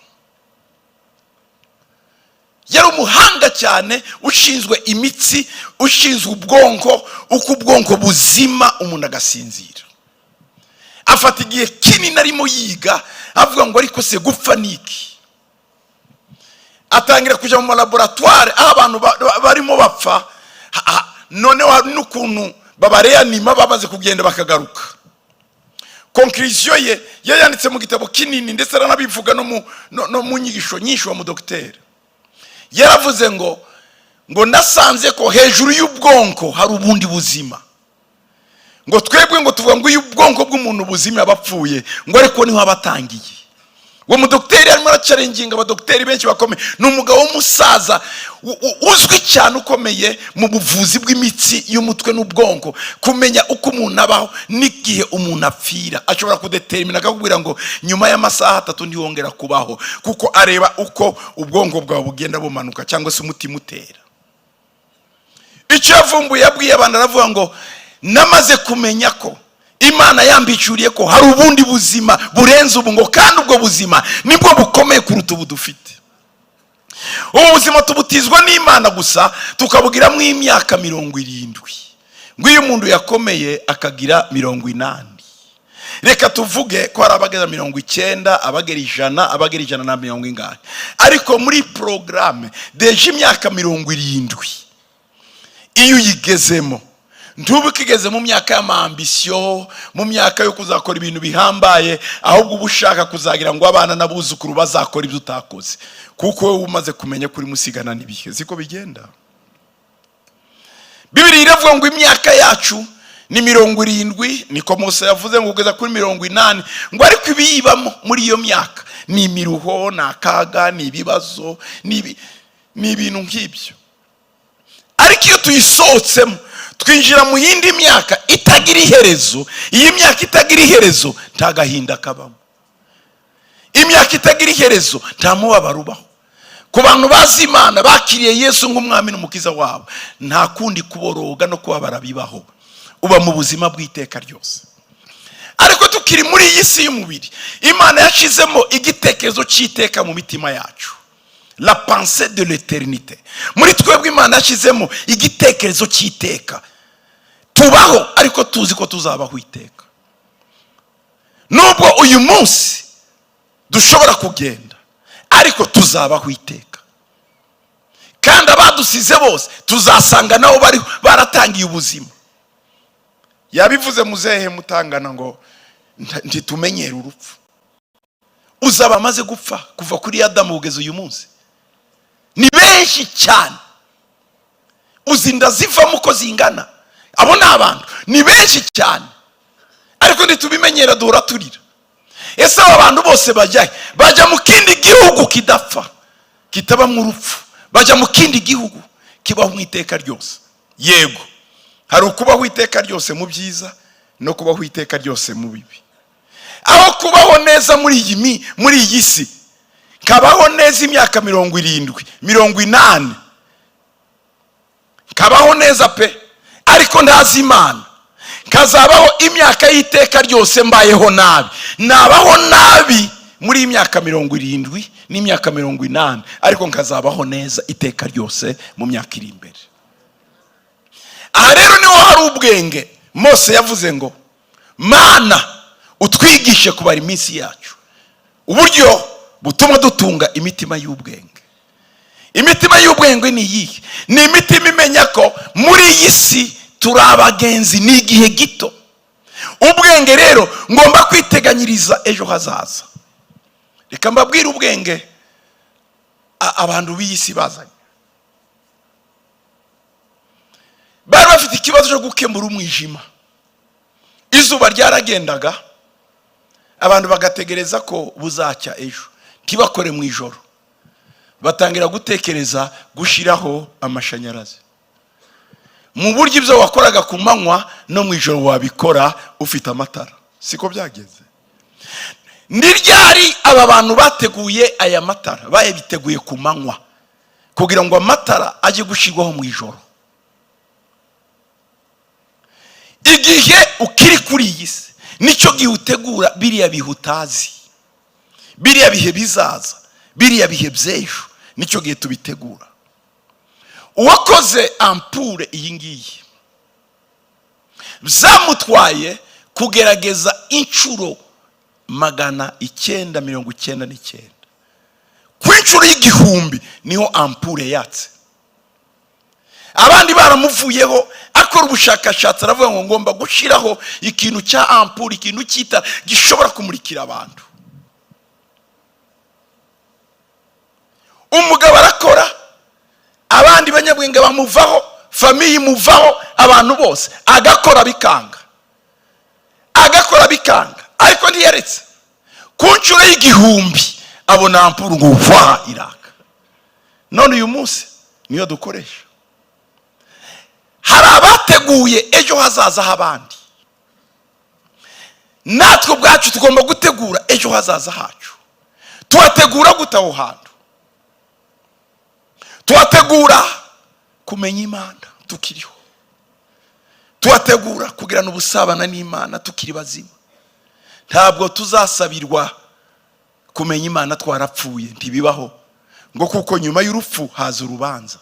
Yari umuhanga cyane, ushinzwe imitsi, ushinzwe ubwonko, uko ubwonko buzima umuntu agasinzira. Afata igihe kinini arimo yiga, avuga ngo ariko se gupfa niki. atangira kujya mu laboratoire aho abantu barimo bapfa, noneho n'ukuntu babareanima bamaze kugenda bakagaruka. Conclusion ye yayanditse mu gitabo kinini, ndetse aranabivuga no mu nyigisho nyinshi wa mudokiteri. Yaravuze ngo nasanze ko hejuru y'ubwonko hari ubundi buzima. Ngo twebwe ngo tuvuga ngo y'ubwonko bw'umuntu buzima bapfuye, ngo ariko niho abatangiye. Uwo mudokiteri arimo aracarenginga abadokiteri benshi bakomeye. Ni umugabo w'umusaza uzwi cyane, ukomeye mu buvuzi bw'imitsi y'umutwe n'ubwonko, kumenya uko umuntu abaho n'igihe umuntu apfira. Ashobora kudetermina akakubwira ngo nyuma y'amasaha 3 ntiwongera kubaho, kuko areba uko ubwonko bwawe bugenda bumanuka cyangwa se umutima utera. Icyo yavumbuye yabwiye abantu, aravuga ngo namaze kumenya ko Imana yambicuriye ko hari ubundi buzima burenze ubu, ngo kandi ubwo buzima nibwo bukomeye kuruta ubu dufite. Ubu buzima tubutizwa n'Imana gusa, tukabugiramo imyaka 70. Ngo iyo umuntu yakomeye akagira 80. Reka tuvuge ko hari abageza 90, abagera 100, abagera 150 ingahe. Ariko muri programme deje imyaka 70 iyo uyigezemo, ntubikigeze mu myaka y'amambisyo, mu myaka yo kuzakora ibintu bihambaye, ahubwo ubushaka kuzagira ngo abana n'abuzukuru bazakora ibyo utakoze, kuko wowe umaze kumenya kuri musigana n'ibihe. Siko bigenda. Bibiliya iravuga ngo imyaka yacu ni 70, niko Mose yavuze ngo kugeza kuri 80. Ngo ariko ibiyibamo muri iyo myaka ni imiruho, nakaga, ni ibibazo, ni ibintu nk'ibyo. Ariko iyo tuyisohotsemo twinjira mu yindi myaka itagira iherezo. Iyi myaka itagira iherezo nta gahinda kabamo. Imyaka itagira iherezo nta mubabaro ubaho. Ku bantu bazi Imana bakiriye Yesu nk'umwami n'umukiza wabo, nta kundi kuboroga no kubabara bibaho. Uba mu buzima bw'iteka ryose. Ariko tukiri muri iyi si y'umubiri, Imana yashizemo igitekerezo cy'iteka mu mitima yacu. La pensée de l'éternité. Muri twebwe Imana yashizemo igitekerezo cy'iteka. Tubaho ariko tuzi ko tuzabaho iteka. Nubwo uyu munsi dushobora kugenda, ariko tuzabaho iteka. Kandi abadusize bose tuzasanga nabo baratangiye ubuzima. Yabivuze muzehe Mutangana ngo ntitumenyere urupfu. Uzaba amaze gupfa kuva kuri Adamu ugeze uyu munsi ni benshi cyane. Uzinda zivamo uko zingana, abo ni abantu ni benshi cyane, ariko ntitubimenyera duhora turira. Ese aba bantu bose bajya mu kindi gihugu kidapfa, kitaba mu rupfu, bajya mu kindi gihugu kibaho mu iteka ryose. Yego, hari ukubaho iteka ryose mu byiza no kubaho iteka ryose mu bibi. Aho kubaho neza muri iyi si, kabaho neza imyaka 70, 80, kabaho neza pe, ariko ndazi Imana kazabaho imyaka y'iteka ryose mbayeho nabi. Nabaho nabi muri imyaka 70 n'imyaka 80, ariko nkazabaho neza iteka ryose mu myaka iri imbere. Aha rero niho hari ubwenge. Mose yavuze ngo Mana utwigishe kubara iminsi yacu, uburyo butuma dutunga imitima y'ubwenge. Imitima y'ubwenge ni iyihe? Ni imitima imenya ko muri iyi si turi abagenzi n'igihe gito. Ubwenge rero ngomba kwiteganyiriza ejo hazaza. Reka mbabwire ubwenge abantu b'iyi si bazanye. Bari bafite ikibazo cyo gukemura umwijima. Izuba ryaragendaga, abantu bagategereza ko buzacya ejo, ntibakore mu ijoro. Batangira gutekereza gushiraho amashanyarazi. Mu buryo ibyo wakoraga ku manywa no mu ijoro wabikora ufite amatara. Siko byageze. Niryari aba bantu bateguye aya matara, bayabiteguye ku manywa kugira ngo amatara ajye gushirwaho mu ijoro. Igihe ukiri kuri iyi si nicyo gihe utegura biriya bihe utazi, biriya bihe bizaza, biriya bihe by'ejo, nicyo gihe tubitegura. Uwakoze ampure iyi ngiyi byamutwaye kugerageza inshuro 999 ku inshuro y'igihumbi niho ampure yatse. Abandi baramuvuyeho akora ubushakashatsi aravuga ngo ngomba gushiraho ikintu cya ampure, ikintu cyita gishobora kumurikira abantu. Umugabo arakora, abandi banyabwenge bamuvaho, famiye imuvaho, abantu bose agakora bikanga, ariko ntiyaretse. Ku nshuro y'igihumbi abona ampure ngo iraka. None uyu munsi niyo dukoresha. Hari abateguye ejo hazaza h'abandi, natwe ubwacu tugomba gutegura ejo hazaza hacu. Tuhategura gute aho hantu? Tuhategura kumenya Imana tukiriho, tuhategura kugirana ubusabana n'Imana tukiri bazima. Ntabwo tuzasabirwa kumenya Imana twarapfuye, ntibibaho. Ngo kuko nyuma y'urupfu haza urubanza,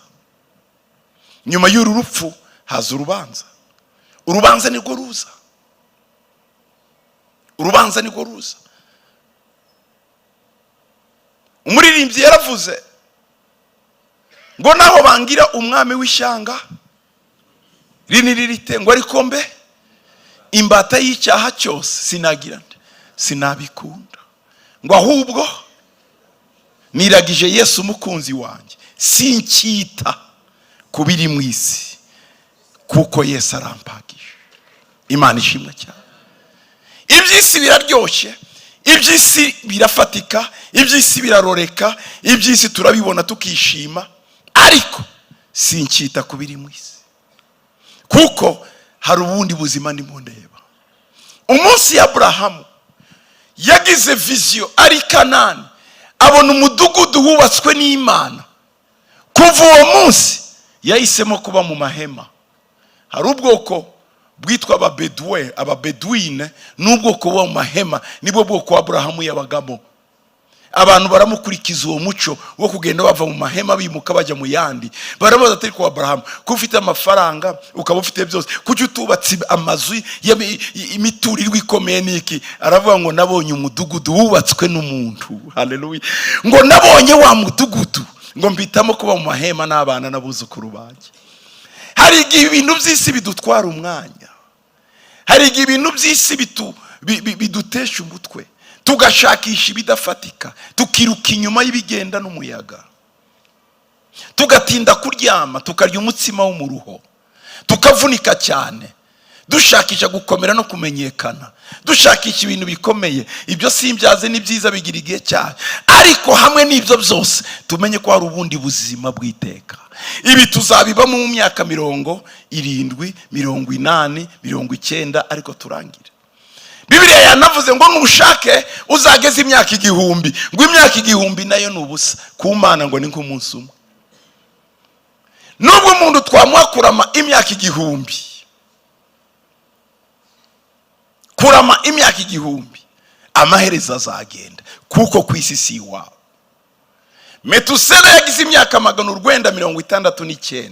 nyuma y'uru rupfu haza urubanza. Urubanza nirwo ruza, urubanza nirwo ruza. Umuririmbyi yaravuze ngo naho bangira umwami w'ishyanga rinini rite, ngo ariko mbe imbata y'icyaha cyose sinagira sinabikunda, ngo ahubwo niragije Yesu umukunzi wanjye, sinkita kubiri mu isi kuko Yesu arampagije. Imana ishimwe cyane. Iby'isi biraryoshye, iby'isi birafatika, iby'isi biraroreka, iby'isi turabibona tukishima, ariko sinkita kubiri mu isi kuko hari ubundi buzima ndimo ndeba. Umunsi Abrahamu yagize vision ari Kanani, abona umudugudu wubatswe n'Imana. Kuva uwo munsi yahisemo kuba mu mahema. Hari ubwoko bwitwa ababeduine, n'ubwoko bwo mu mahema, nibwo bwoko Abrahamu yabagamo. Abantu baramukurikiza uwo muco wo kugenda bava mu mahema bimuka bajya mu yandi. Barabaza ati ko Abrahamu, ko ufite amafaranga ukaba ufite byose, kuki utubatse amazu y'imiturirwa ikomeye niki? Aravuga ngo nabonye umudugudu wubatswe n'umuntu. Haleluya. Ngo nabonye wa mudugudu, ngo mbitamo kuba mu mahema n'abana n'abuzukuru banjye. Hari igihe ibintu by'isi bidutwara umwanya, hari igihe ibintu by'isi bidutesha umutwe, tugashakisha ibidafatika, tukiruka inyuma y'ibigenda n'umuyaga, tugatinda kuryama, tukarya umutsima w'umuruho, tukavunika cyane dushakisha gukomera no kumenyekana, dushakisha ibintu bikomeye. Ibyo simbyaze ni byiza, bigira igihe cyane, ariko hamwe n'ibyo byose tumenye ko hari ubundi buzima bw'iteka. Ibi tuzabiba mu myaka 70, 80, 90, ariko turangire. Bibiliya yanavuze ngo nushake uzageze imyaka 1000, ngo imyaka 1000 nayo nubusa ku Mana, ngo ni nk'umunsi umwe. Nubwo umuntu twamuha kurama imyaka 1000, kurama imyaka 1000, amaherezo azagenda kuko kwisi si iwawe. Metusela yagize imyaka 969,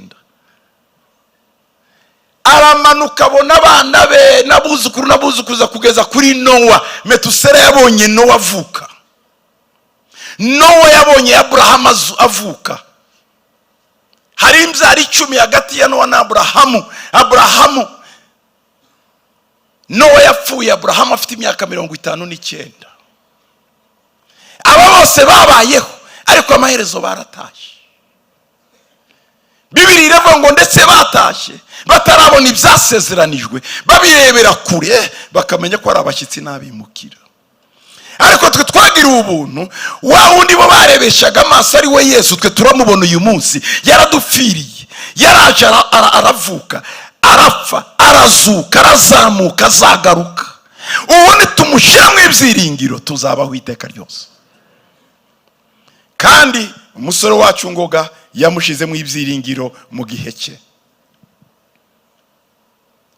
aramanuka abona abana be n'abuzukuruza kugeza kuri Nowa. Metusela yabonye Nowa avuka, Nowa yabonye Abrahamu avuka. Hari imbyaro 10 hagati ya Nowa na Abrahamu. Nowa yapfuye, Abrahamu afite imyaka 59. Aba bose babayeho, ariko amaherezo baratashye. Bibiliya iravuga ngo ndetse batashye batarabona ibyasezeranijwe, babirebera kure bakamenya ko ari abashyitsi n'abimukira. Ariko twe twagira ubuntu, wa wundi bo barebeshaga amaso ari we Yesu, twe turamubona uyu munsi. Yaradupfiriye, yaraje aravuka, arapfa, arazuka, arazamuka, azagaruka. Ubundi tumushyira mu ibyiringiro, tuzabaho iteka ryose. Kandi umusore wacu Ngoga yamushize mu ibyiringiro mu gihe cye.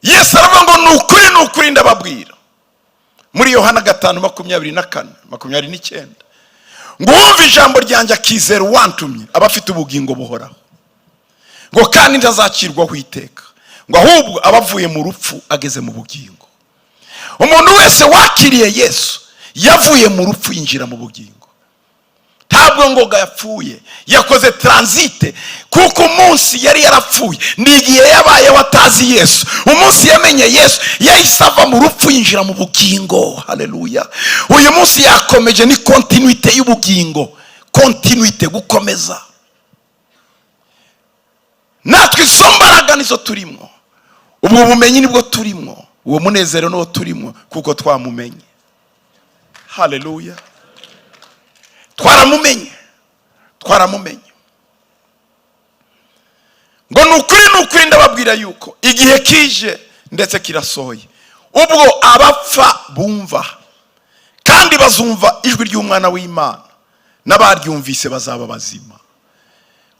Yesu aravuga ngo nukuri ndababwira, muri Yohana 5:24-29, ngo wumve ijambo ryanjye akizera uwantumye aba afite ubugingo buhoraho, ngo kandi ntazakirwaho iteka, ngo ahubwo abavuye mu rupfu ageze mu bugingo. Umuntu wese wakiriye Yesu yavuye mu rupfu yinjira mu bugingo. ntabwo ngoga yapfuye, yakoze transite, kuko umunsi yari yarapfuye ni igihe yabaye watazi Yesu. Umunsi yamenye Yesu yahise ava mu rupfu yinjira mu bugingo. Haleluya. Uyu munsi yakomeje, ni continuité y'ubugingo, continuité, gukomeza. Natwe izo mbaraga nizo turimo, ubwo bumenyi nibwo turimo, uwo munezero niwo turimo, kuko twamumenye. Haleluya. Twaramumenye. Ngo nukuri ndababwira yuko igihe kije ndetse kirasohoye, ubwo abapfa bumva kandi bazumva ijwi ry'umwana w'Imana, n'abaryumvise bazaba bazima.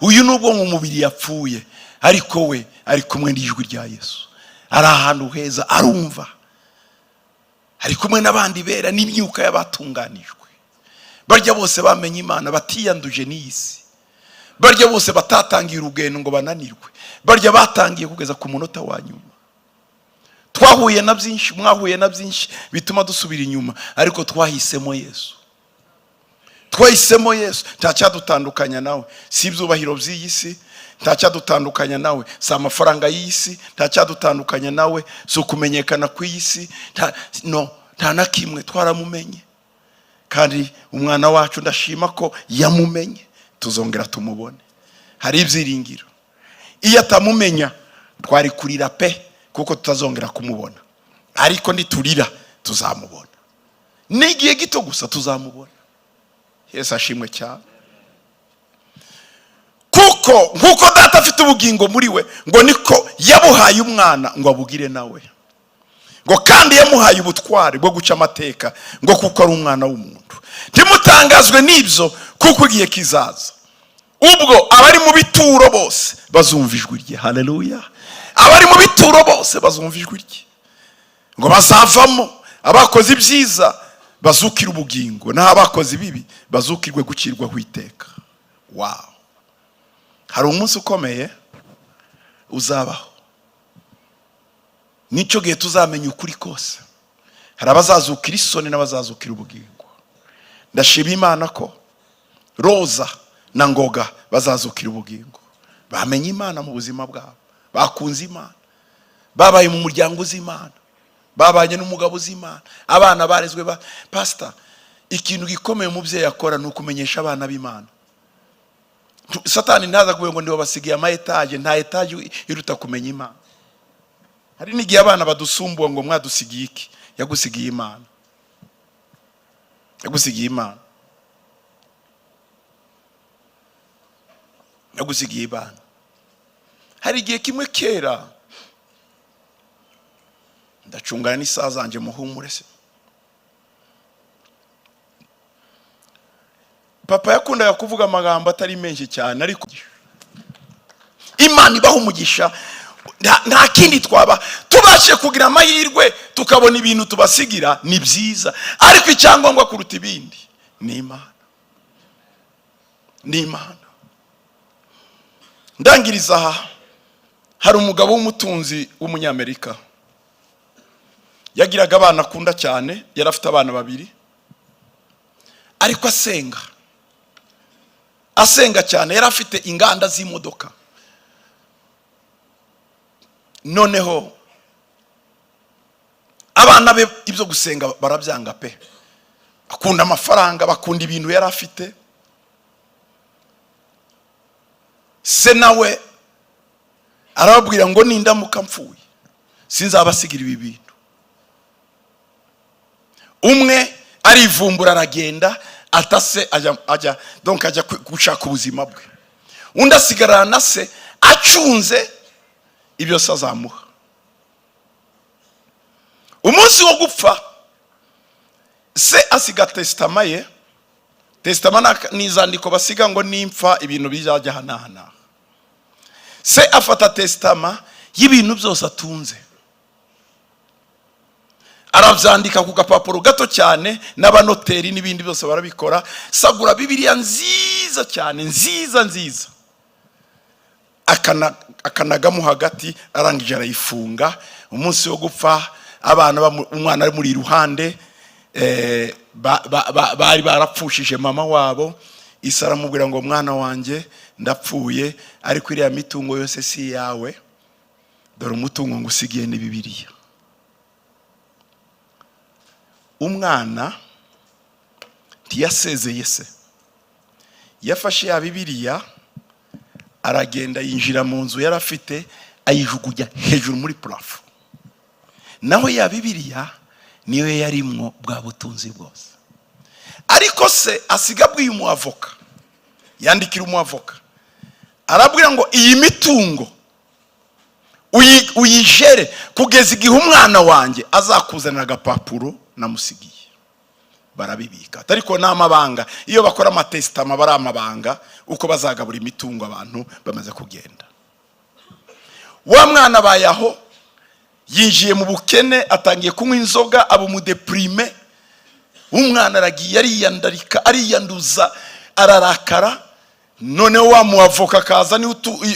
Uyu nubwo mu mubiri yapfuye, ariko we ari kumwe n'ijwi rya Yesu, ari ahantu heza, arumva, ari kumwe n'abandi bera n'imyuka y'abatunganijwe. Barya bose bamenye Imana, batiyanduje n'isi. Barya bose batatangiye urugendo ngo bananirwe. Barya batangiye kugeza ku munota wa nyuma. Twahuye na byinshi, mwahuye na byinshi bituma dusubira inyuma, ariko twahisemo Yesu. Twahisemo Yesu. Ntacyadutandukanya nawe, si ibyubahiro by'iyi si, ntacyadutandukanya nawe, si amafaranga y'iyi si, ntacyadutandukanya nawe, si ukumenyekana kw'iyi si, nta na kimwe. Twaramumenye, kandi umwana wacu ndashima ko yamumenye, tuzongera tumubone. Hari ibyiringiro. Iyo atamumenya twari kurira pe, kuko tutazongera kumubona, ariko niturira tuzamubona. N'igihe gito gusa tuzamubona. Yesu ashimwe cyane. Kuko nkuko data afite ubugingo muri we, ngo niko yabuhaye umwana ngo abugire nawe. Ngo kandi yamuhaye ubutware bwo guca amateka, ngo kuko ari umwana w'umuntu. Ntimutangazwe n'ibyo, kuko igihe kizaza ubwo abari mu bituro bose bazumva ijwi rye. Haleluya. Abari mu bituro bose bazumva ijwi rye, ngo bazavamo abakoze ibyiza bazukira ubugingo, naho abakoze ibibi bazukirwe gucirwaho iteka. Wow. Hari umunsi ukomeye uzabaho, nicyo gihe tuzamenya ukuri kose. Hari abazazukira isoni n'abazazukira ubugingo. Ndashima Imana ko Roza na Ngoga bazazukira ubugingo. Bamenye Imana mu buzima bwabo, bakunze Imana, babaye mu muryango z'Imana, babanye n'umugabo z'Imana, abana barezwe pastor. Ikintu gikomeye umubyeyi akora ni ukumenyesha abana b'Imana. Satani ntaza kuvuga ngo ndibo basigiye ama etage, nta etage iruta kumenya Imana. Hari n'igihe abana badusumbuwa ngo mwadusigiye iki? Yagusigiye Imana. Yagusigiye Imana. Yagusigiye Imana. Hari igihe kimwe kera, ndacungana n'isaha zanje muhumure se, papa yakundaga kuvuga amagambo atari menshi cyane, ariko Imana ibaho umugisha. Nta kindi twaba tubashe kugira amahirwe tukabona ibintu tubasigira, ni byiza, ariko icyangombwa kuruta ibindi ni Imana. Ni Imana. Ndangiriza aha, hari umugabo w'umutunzi w'umunyamerika, yagiraga abana akunda cyane, yarafite abana babiri, ariko asenga cyane. Yarafite inganda z'imodoka. Noneho abana be ibyo gusenga barabyanga pe, akunda amafaranga, bakunda ibintu yarafite. Se nawe arababwira ngo nindamuka mpfuye sinzabasigira ibi bintu. Umwe arivumbura aragenda, atase ajya gushaka ubuzima bwe. Undi asigarana na se acunze ibyo se azamuha. Umunsi wo gupfa, se asiga testama ye. Testama ni izandiko basiga ngo nimpfa ibintu bizajya hanahana. Se afata testama y'ibintu byose atunze, arabyandika ku gapapuro gato cyane, n'abanoteri n'ibindi byose barabikora. Sagura Bibiliya nziza cyane, nziza, akanagamo hagati, arangije arayifunga. Umunsi wo gupfa, umwana ari muri iruhande, bari barapfushije mama wabo, Isa aramubwira ngo mwana wanjye ndapfuye, ariko iriya mitungo yose si yawe, dore umutungo ngusigiye ni Bibiliya. Umwana ntiyasezeye se, yafashe ya Bibiliya aragenda yinjira mu nzu yarafite, ayijugunya hejuru muri plafo. Naho ya Bibiliya niyo yarimwo bwa butunzi bwose. Ariko se asiga bwiye umuavoka, yandikira umuavoka arabwira ngo iyi mitungo uyijere kugeza igihe umwana wanjye azakuzanira agapapuro namusigiye. Barabibika ariko n'amabanga, iyo bakora amatestama bari amabanga uko bazagabura imitungo abantu bamaze kugenda. Wa mwana bayaho yinjiye mu bukene, atangiye kunywa inzoga, aba umudeprime. Umwana aragiye ariyandarika, ariyanduza, ararakara. Noneho wa muavoka kaza ni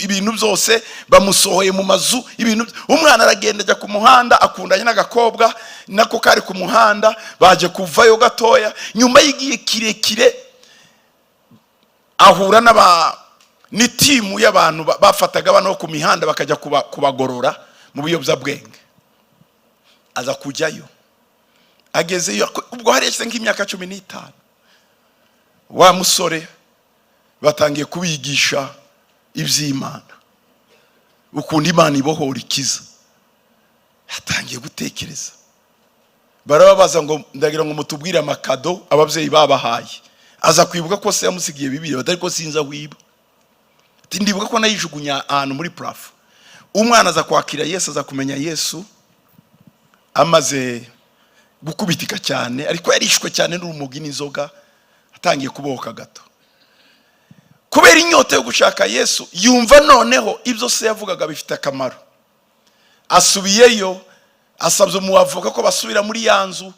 ibintu byose bamusohoye mu mazu, ibintu. Umwana aragenda ajya ku muhanda, akundanye n'agakobwa nako kari ku muhanda, baje kuvayo gatoya. Nyuma y'igihe kirekire ahura ni timu y'abantu bafataga abantu ku mihanda bakajya kubagorora mu biyobyabwenge. Aza kujyayo, agezeyo ubwo harese nk'imyaka 15. Wa musore batangiye kubigisha iby'Imana, ukunda Imana ibohora ikiza. Yatangiye gutekereza, barababaza ngo ndagira ngo mutubwire amakado ababyeyi babahaye. Aza kwibuka ko se yamusigiye Bibiliya, ariko sinza wiba. Ndibuka ko nayijugunya ahantu muri plafo. Umwana aza kwakira Yesu, aza kumenya Yesu amaze gukubitika cyane, ariko yarishwe cyane n'urumogi n'inzoga, atangiye kubohoka gato. Kubera inyota yo gushaka Yesu, yumva noneho ibyo se yavugaga bifite akamaro. Asubiyeyo, asabye umuavoka ko basubira muri ya nzu,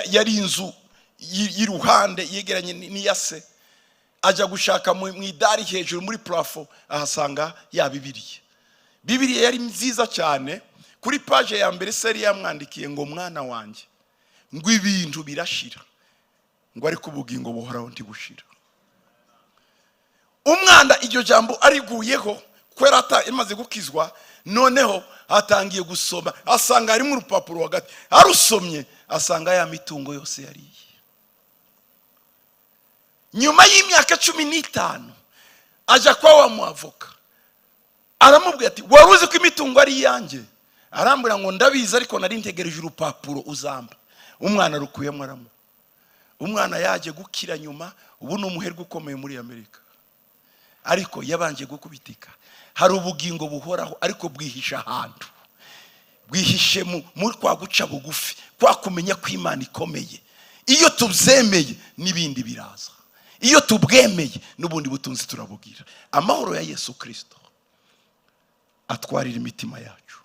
yari inzu y'iruhande yegeranye n'iya se. Ajya gushaka mu idari hejuru muri plafo, ahasanga ya Bibiliya. Bibiliya yari nziza cyane. Kuri page ya mbere seri yamwandikiye ngo mwana wanjye, ngo ibintu birashira, ngo ariko ubugingo buhoraho ntibushira. Umwana iryo jambo ariguyeho kwera imaze gukizwa, noneho atangiye gusoma, asanga ari mu rupapuro hagati. Arusomye asanga ya mitungo yose yariye. Nyuma y'imyaka 15 aja kwa wa muavoka, aramubwira ati waruzi ko imitungo ari yanjye? Arambura ngo ndabizi, ariko nari ntegereje urupapuro uzamba. Umwana rukuyemo aramu. Umwana yaje gukira nyuma, ubu ni umuherwe ukomeye muri Amerika. Ariko yabanje gukubitika. Hari ubugingo buhoraho ariko bwihisha ahantu, bwihishe muri kwa guca bugufi, kwa kumenya ko Imana ikomeye. Iyo tubyemeye n'ibindi biraza, iyo tubwemeye n'ubundi butunzi turabugira. Amahoro ya Yesu Kristo atwarira imitima yacu,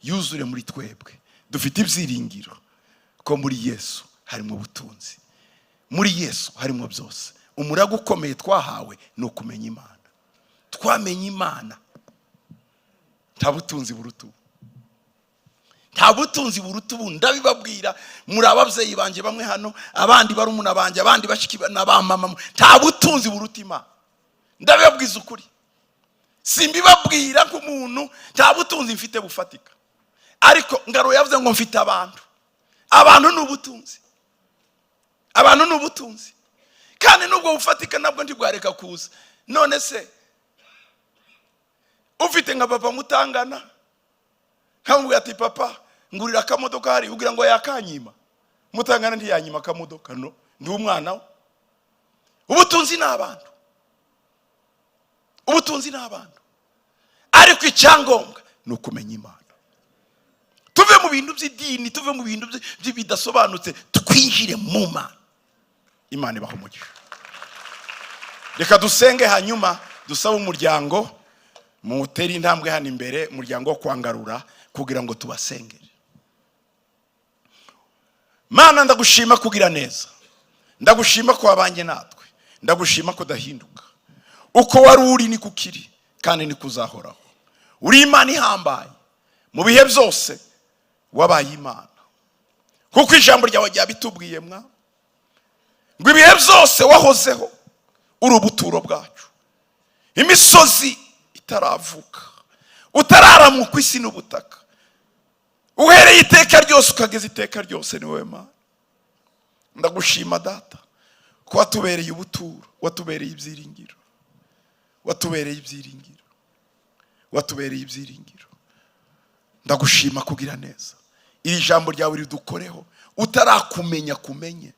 yuzure muri twebwe. Dufite ibyiringiro ko muri Yesu harimo ubutunzi, muri Yesu harimo byose. Umurago ukomeye twahawe ni ukumenya Imana. Twamenye Imana, nta butunzi burutu, nta butunzi burutu. Ndabibabwira, muri ababyeyi banje bamwe hano, abandi barumuna banje, abandi bashiki na ba mama, nta butunzi buruta Imana. Ndabibabwiza ukuri, simbibabwira ko umuntu nta butunzi mfite bufatika. Ariko ngaro yavuze ngo mfite abantu. Abantu ni ubutunzi, abantu ni ubutunzi, kandi nubwo bufatika nabwo ntibwareka kuza. None se ufite nka papa mutangana, kamubwira ati papa ngurira akamodoka hari, ugira ngo yakanyima. Mutangana ntiyanyima akamodoka, no, ndi umwana we. Ubutunzi n'abantu, ubutunzi n'abantu. Ariko icyangombwa ni ukumenya Imana. Tuve mu bintu by'idini, tuve mu bintu bidasobanutse, twinjire mu Mana. Imana ibaho umugisha. Reka dusenge, hanyuma dusaba umuryango muteri intambwe hano imbere, umuryango wo kwangarura, kugira ngo tubasengere. Mana, ndagushima kugira neza, ndagushima ko wabanye natwe, ndagushima ko dahinduka. Uko wari uri ni kukiri, kandi ni kuzahoraho. Uri Imana ihambaye, mu bihe byose wabaye Imana. Kuko ijambo ryawe ryabitubwiye mwa, ngo ibihe byose wahozeho, uri ubuturo bwacu. Imisozi itaravuka, utararamuka ku isi n'ubutaka, uhereye iteka ryose ukageza iteka ryose, ni wowe Mana. Ndagushima Data ko watubereye ubuturo, watubereye ibyiringiro, watubereye ibyiringiro, watubereye ibyiringiro. Ndagushima kugira neza. Iri jambo ryawe ridukoreho, utarakumenya kumenye,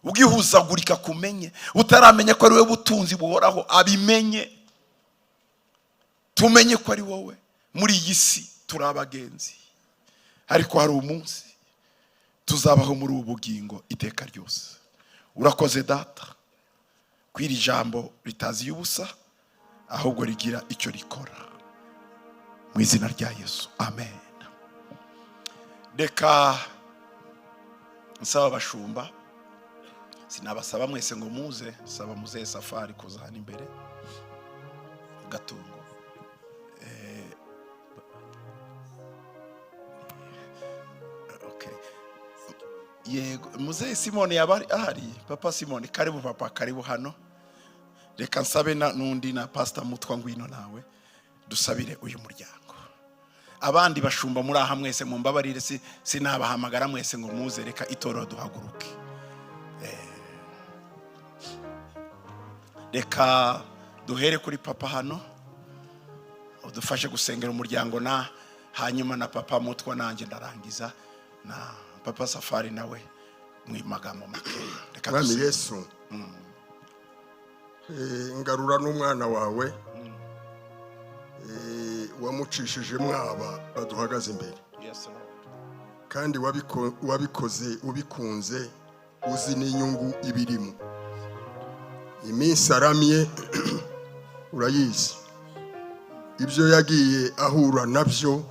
ubwihuzagurika kumenye, utaramenya ko ari wowe butunzi buhoraho abimenye. Tumenye ko ari wowe. Muri iyi si turi abagenzi, ariko hari umunsi tuzabaho muri ubu bugingo iteka ryose. Urakoze Data, kwiri jambo ritaziye ubusa, ahubwo rigira icyo rikora, mu izina rya Yesu, amen. Reka nsaba abashumba, sinabasaba mwese ngo muze, saba muze Safari kuza hano imbere Gatungo. Yego, muze Simoni yabari ahari. Papa Simoni, karibu papa, karibu hano. Reka nsabe n'undi na Pastor Mutwa ngwino nawe dusabire uyu muryango. Abandi bashumba muri aha mwese mumbabarire, sinabahamagara mwese ngo muze, reka itoro duhaguruke. Reka duhere kuri papa hano, udufashe gusengera umuryango, na hanyuma na Papa Mutwa nanjye ndarangiza, na Papa Safari nawe mwimagamo make. Reka Mwami Yesu, ngarura n'umwana wawe wamucishije mwaba baduhagaze imbere. Kandi wabikoze ubikunze, uzi n'inyungu ibirimo. Iminsi aramye urayizi, ibyo yagiye ahura nabyo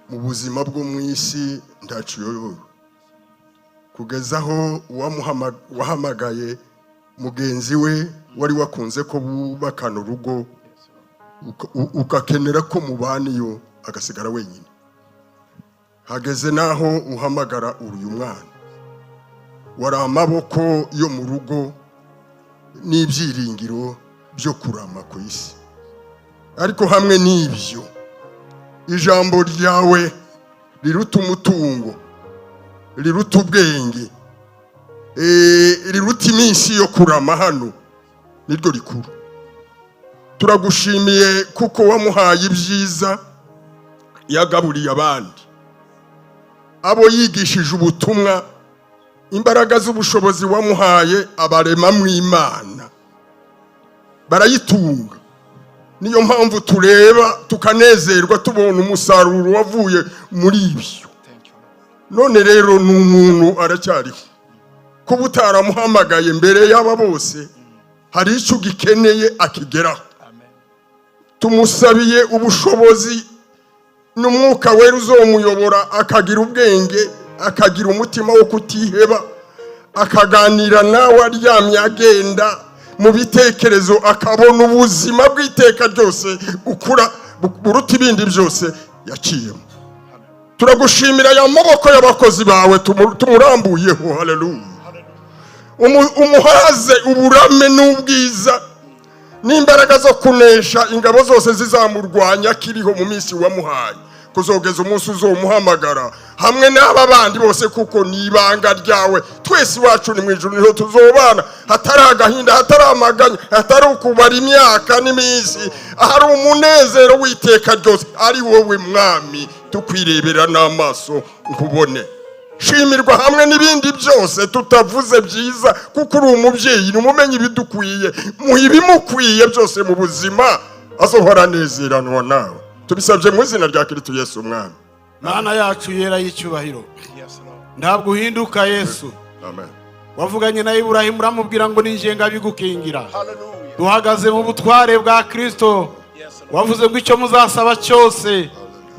mu buzima bwo mu isi ndaciyoyo, kugeza aho wahamagaye mugenzi we wari wakunze ko bubakana urugo, ukakenera ko mubaniyo agasigara wenyine. Hageze naho uhamagara uyu mwana, wari amaboko yo mu rugo n'ibyiringiro byo kurama ku isi. Ariko hamwe n'ibyo, ijambo ryawe riruta umutungo, riruta ubwenge, riruta iminsi yo kurama hano, niryo rikuru. Turagushimiye kuko wamuhaye ibyiza yagaburiye abandi, abo yigishije ubutumwa, imbaraga z'ubushobozi wamuhaye abarema mu Imana barayitunga. Niyo mpamvu tureba tukanezerwa tubona umusaruro wavuye muri ibyo. None rero n'umuntu aracyariho, kuba utaramuhamagaye mbere y'aba bose, hari icyo gikeneye akigeraho. Tumusabiye ubushobozi n'umwuka wera uzomuyobora, akagira ubwenge, akagira umutima wo kutiheba, akaganira nawe aryamye agenda mu bitekerezo, akabona ubuzima bw'iteka ryose ukura buruta ibindi byose yaciyemo. Turagushimira ya maboko y'abakozi bawe tumurambuyeho. Haleluya. Umuhaze uburame n'ubwiza n'imbaraga zo kunesha ingabo zose zizamurwanya kiriho mu minsi wamuhaye, kuzogeza umunsi uzomuhamagara hamwe n'aba bandi bose, kuko ni ibanga ryawe. Twese iwacu ni mu ijuru niho tuzobana, hatari agahinda, hatari amaganya, hatari ukubara imyaka n'iminsi, ahari umunezero w'iteka ryose. Ari wowe Mwami tukwirebera n'amaso nkubone. Shimirwa hamwe n'ibindi byose tutavuze byiza, kuko uri umubyeyi n'umumenyi ibidukwiye, muha ibimukwiye byose mu buzima, azohora anezeranwa nawe. Tubisabye mu izina rya Kristo Yesu Mwami. Mana yacu yera y'icyubahiro, ntabwo uhinduka Yesu. Amen. Wavuganye na Ibrahimu uramubwira ngo ninjenga bigukingira. Duhagaze mu butware bwa Kristo, wavuze ngo icyo muzasaba cyose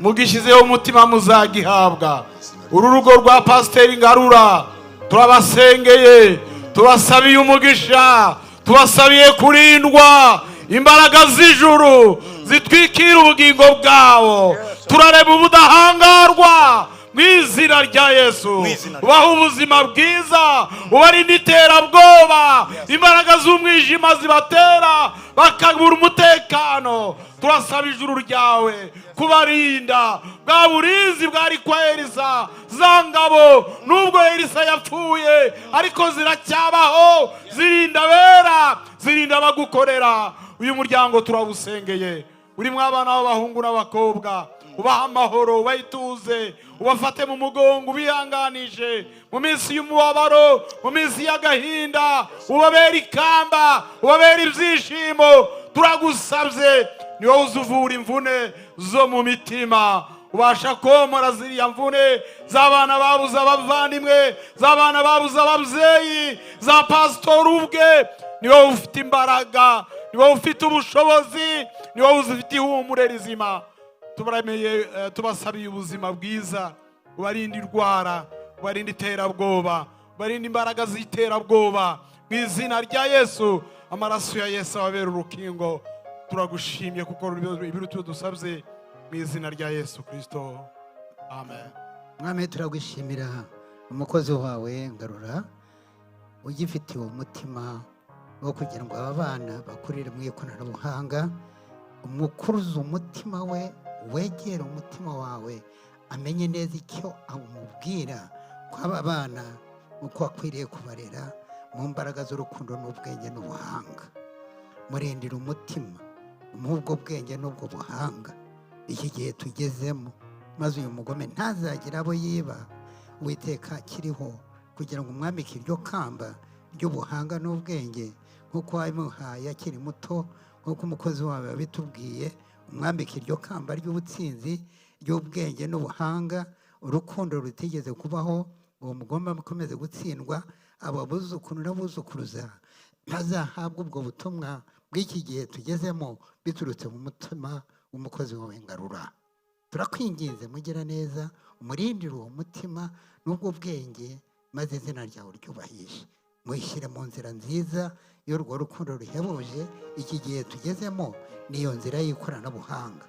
mugishizeho umutima muzagihabwa. Uru rugo rwa Pasiteri Ngarura turabasengeye, tubasabiye umugisha, tubasabiye kurindwa, imbaraga z'ijuru zitwikira ubugingo bwabo. Turareba ubudahangarwa mu izina rya Yesu. Mu izina rya Ubaha ubuzima bwiza, ubarinda iterabwoba, imbaraga z'umwijima zibatera bakabura umutekano. Turasaba ijuru ryawe kubarinda bwa burinzi bwari kwa Elisa. Za ngabo nubwo Elisa yapfuye ariko ziracyabaho, zirinda abera, zirinda abagukorera. Uyu muryango turawusengeye, urimo abana b'abahungu n'abakobwa, ubaha amahoro, ubahituze, ubafate mu mugongo, ubihanganishe mu minsi y'umubabaro, mu minsi y'agahinda, ubabera ikamba, ubabera ibyishimo. Turagusabye, ni wowe uzuvura imvune zo mu mitima, ubasha komora ziriya mvune z'abana babuze abavandimwe, z'abana babuze ababyeyi, za pasitori ubwe. Ni wowe ufite imbaraga, ni wowe ufite ubushobozi, ni wowe ufite ihumure rizima. Tubaremeye, tubasabiye ubuzima bwiza, ubarinde indwara, ubarinde iterabwoba, ubarinde imbaraga z'iterabwoba mu izina rya Yesu. Amaraso ya Yesu ababera urukingo. Turagushimye kuko ibirutu dusabye mu izina rya Yesu Kristo, amen. Mwami, turagushimira umukozi wawe Ngarura ugifitiye umutima wo kugira ngo aba bana bakurire mu ikoranabuhanga. Umukuruze umutima we, wegere umutima wawe, amenye neza icyo amubwira ko aba bana uko akwiriye kubarera mu mbaraga z'urukundo n'ubwenge n'ubuhanga. Murindira umutima n'ubwo bwenge n'ubwo buhanga iki gihe tugezemo, maze uyu mugome ntazagira abo yiba. Uwiteka akiriho kugira ngo umwambike iryo kamba ry'ubuhanga n'ubwenge nk'uko wabimuhaye akiri muto, nk'uko umukozi wawe yabitubwiye. Umwambike iryo kamba ry'ubutsinzi, ry'ubwenge n'ubuhanga, urukundo rutigeze kubaho. Uwo mugomba mukomeze gutsindwa, ababuzukuru n'abuzukuruza bazahabwa ubwo butumwa bw'iki gihe tugezemo biturutse mu mutima w'umukozi wawe Ngarura. Turakwinginze mugira neza, umurindire uwo mutima n'ubwo bwenge, maze izina ryawe ryubahishe. Mwishyire mu nzira nziza y'urwo rukundo ruhebuje iki gihe tugezemo, niyo nzira y'ikoranabuhanga.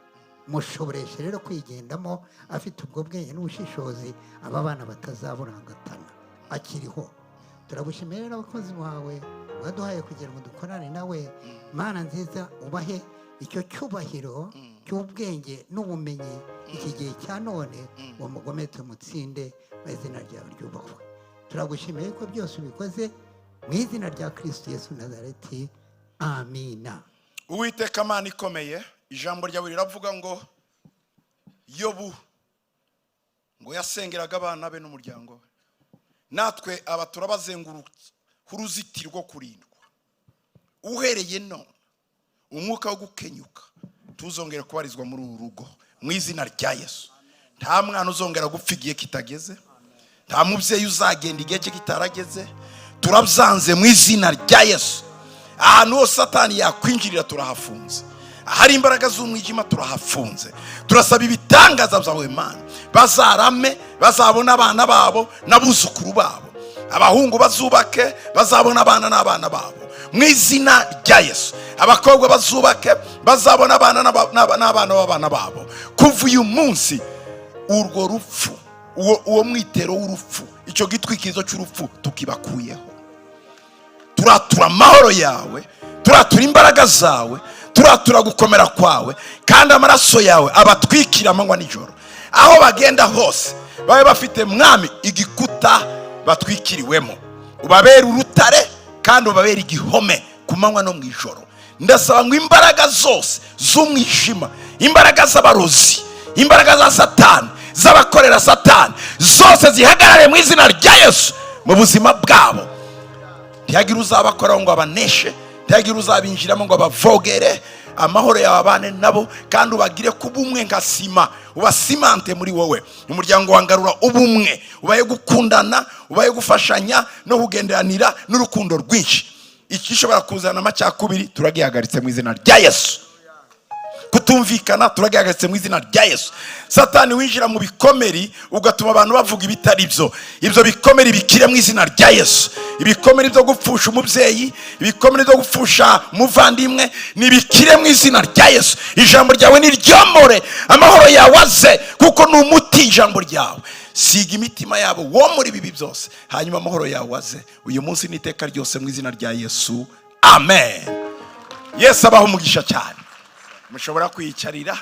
Mushoboreshe rero kwigendamo afite ubwo bwenge n'ubushishozi, aba bana batazaburangatana akiriho. Turagushimira rero abakozi bawe waduhaye kugira ngo dukorane nawe. Mana nziza, ubahe icyo cyubahiro cy'ubwenge n'ubumenyi iki gihe cya none. Uwo mugome tumutsinde, mu izina ryawe ryubahwe. Turagushimiye ko byose ubikoze mu izina rya Kristo Yesu Nazareti, amina. Uwiteka Mana ikomeye, ijambo ryawe riravuga ngo Yobu ngo yasengeraga abana be n'umuryango we. Natwe aba turabazengurutse uruzitiro rwo kurindwa. Uhereye none umwuka wo gukenyuka tuzongera kubarizwa muri uru rugo mu izina rya Yesu. Nta mwana uzongera gupfa igihe kitageze, nta mubyeyi uzagenda igihe cye kitarageze. Turabyanze mu izina rya Yesu. Ahantu hose Satani yakwinjirira turahafunze, ahari imbaraga z'umwijima turahafunze. Turasaba ibitangaza byawe Mana, bazarame, bazabona abana babo n'abuzukuru babo, abahungu bazubake, bazabona abana n'abana babo mu izina rya Yesu. Abakobwa bazubake, bazabona abana n'abana b'abana babo. Kuva uyu munsi urwo rupfu, uwo mwitero w'urupfu, icyo gitwikirizo cy'urupfu tukibakuyeho. Turatura amahoro yawe, turatura imbaraga zawe, turatura gukomera kwawe, kandi amaraso yawe abatwikira amanywa nijoro. Aho bagenda hose babe bafite mwami igikuta batwikiriwemo. Ubabere urutare kandi ubabere igihome ku manywa no mu ijoro. Ndasaba ngo imbaraga zose z'umwijima, imbaraga z'abarozi, imbaraga za Satani, z'abakorera Satani, zose zihagarare mu izina rya Yesu mu buzima bwabo. Ntiyagira uzabakoraho ngo abaneshe, ntiyagira uzabinjiramo ngo abavogere. Amahoro yawe abane nabo, kandi ubagire kubumwe nka sima, ubasimante muri wowe. Umuryango wa Ngarura ubumwe, ubaye gukundana, ubaye gufashanya no kugenderanira n'urukundo rwinshi. Ikishobora kuzana amacakubiri turagihagaritse mu izina rya Yesu. Kutumvikana turagihagaritse mu izina rya Yesu. Satani winjira mu bikomeri ugatuma abantu bavuga ibitari byo. Ibyo bikomeri bikire mu izina rya Yesu. Ibikomeri byo gupfusha umubyeyi, ibikomeri byo gupfusha umuvandimwe, nibikire mu izina rya Yesu. Ijambo ryawe niryomore, amahoro yawe aze, kuko ni umuti batinya ijambo ryawe. Siga imitima yabo wo muri bibi byose, hanyuma amahoro yawe aze uyu munsi n'iteka ryose mu izina rya Yesu, amen. Yesu abaho umugisha cyane. Mushobora kwiyicarira.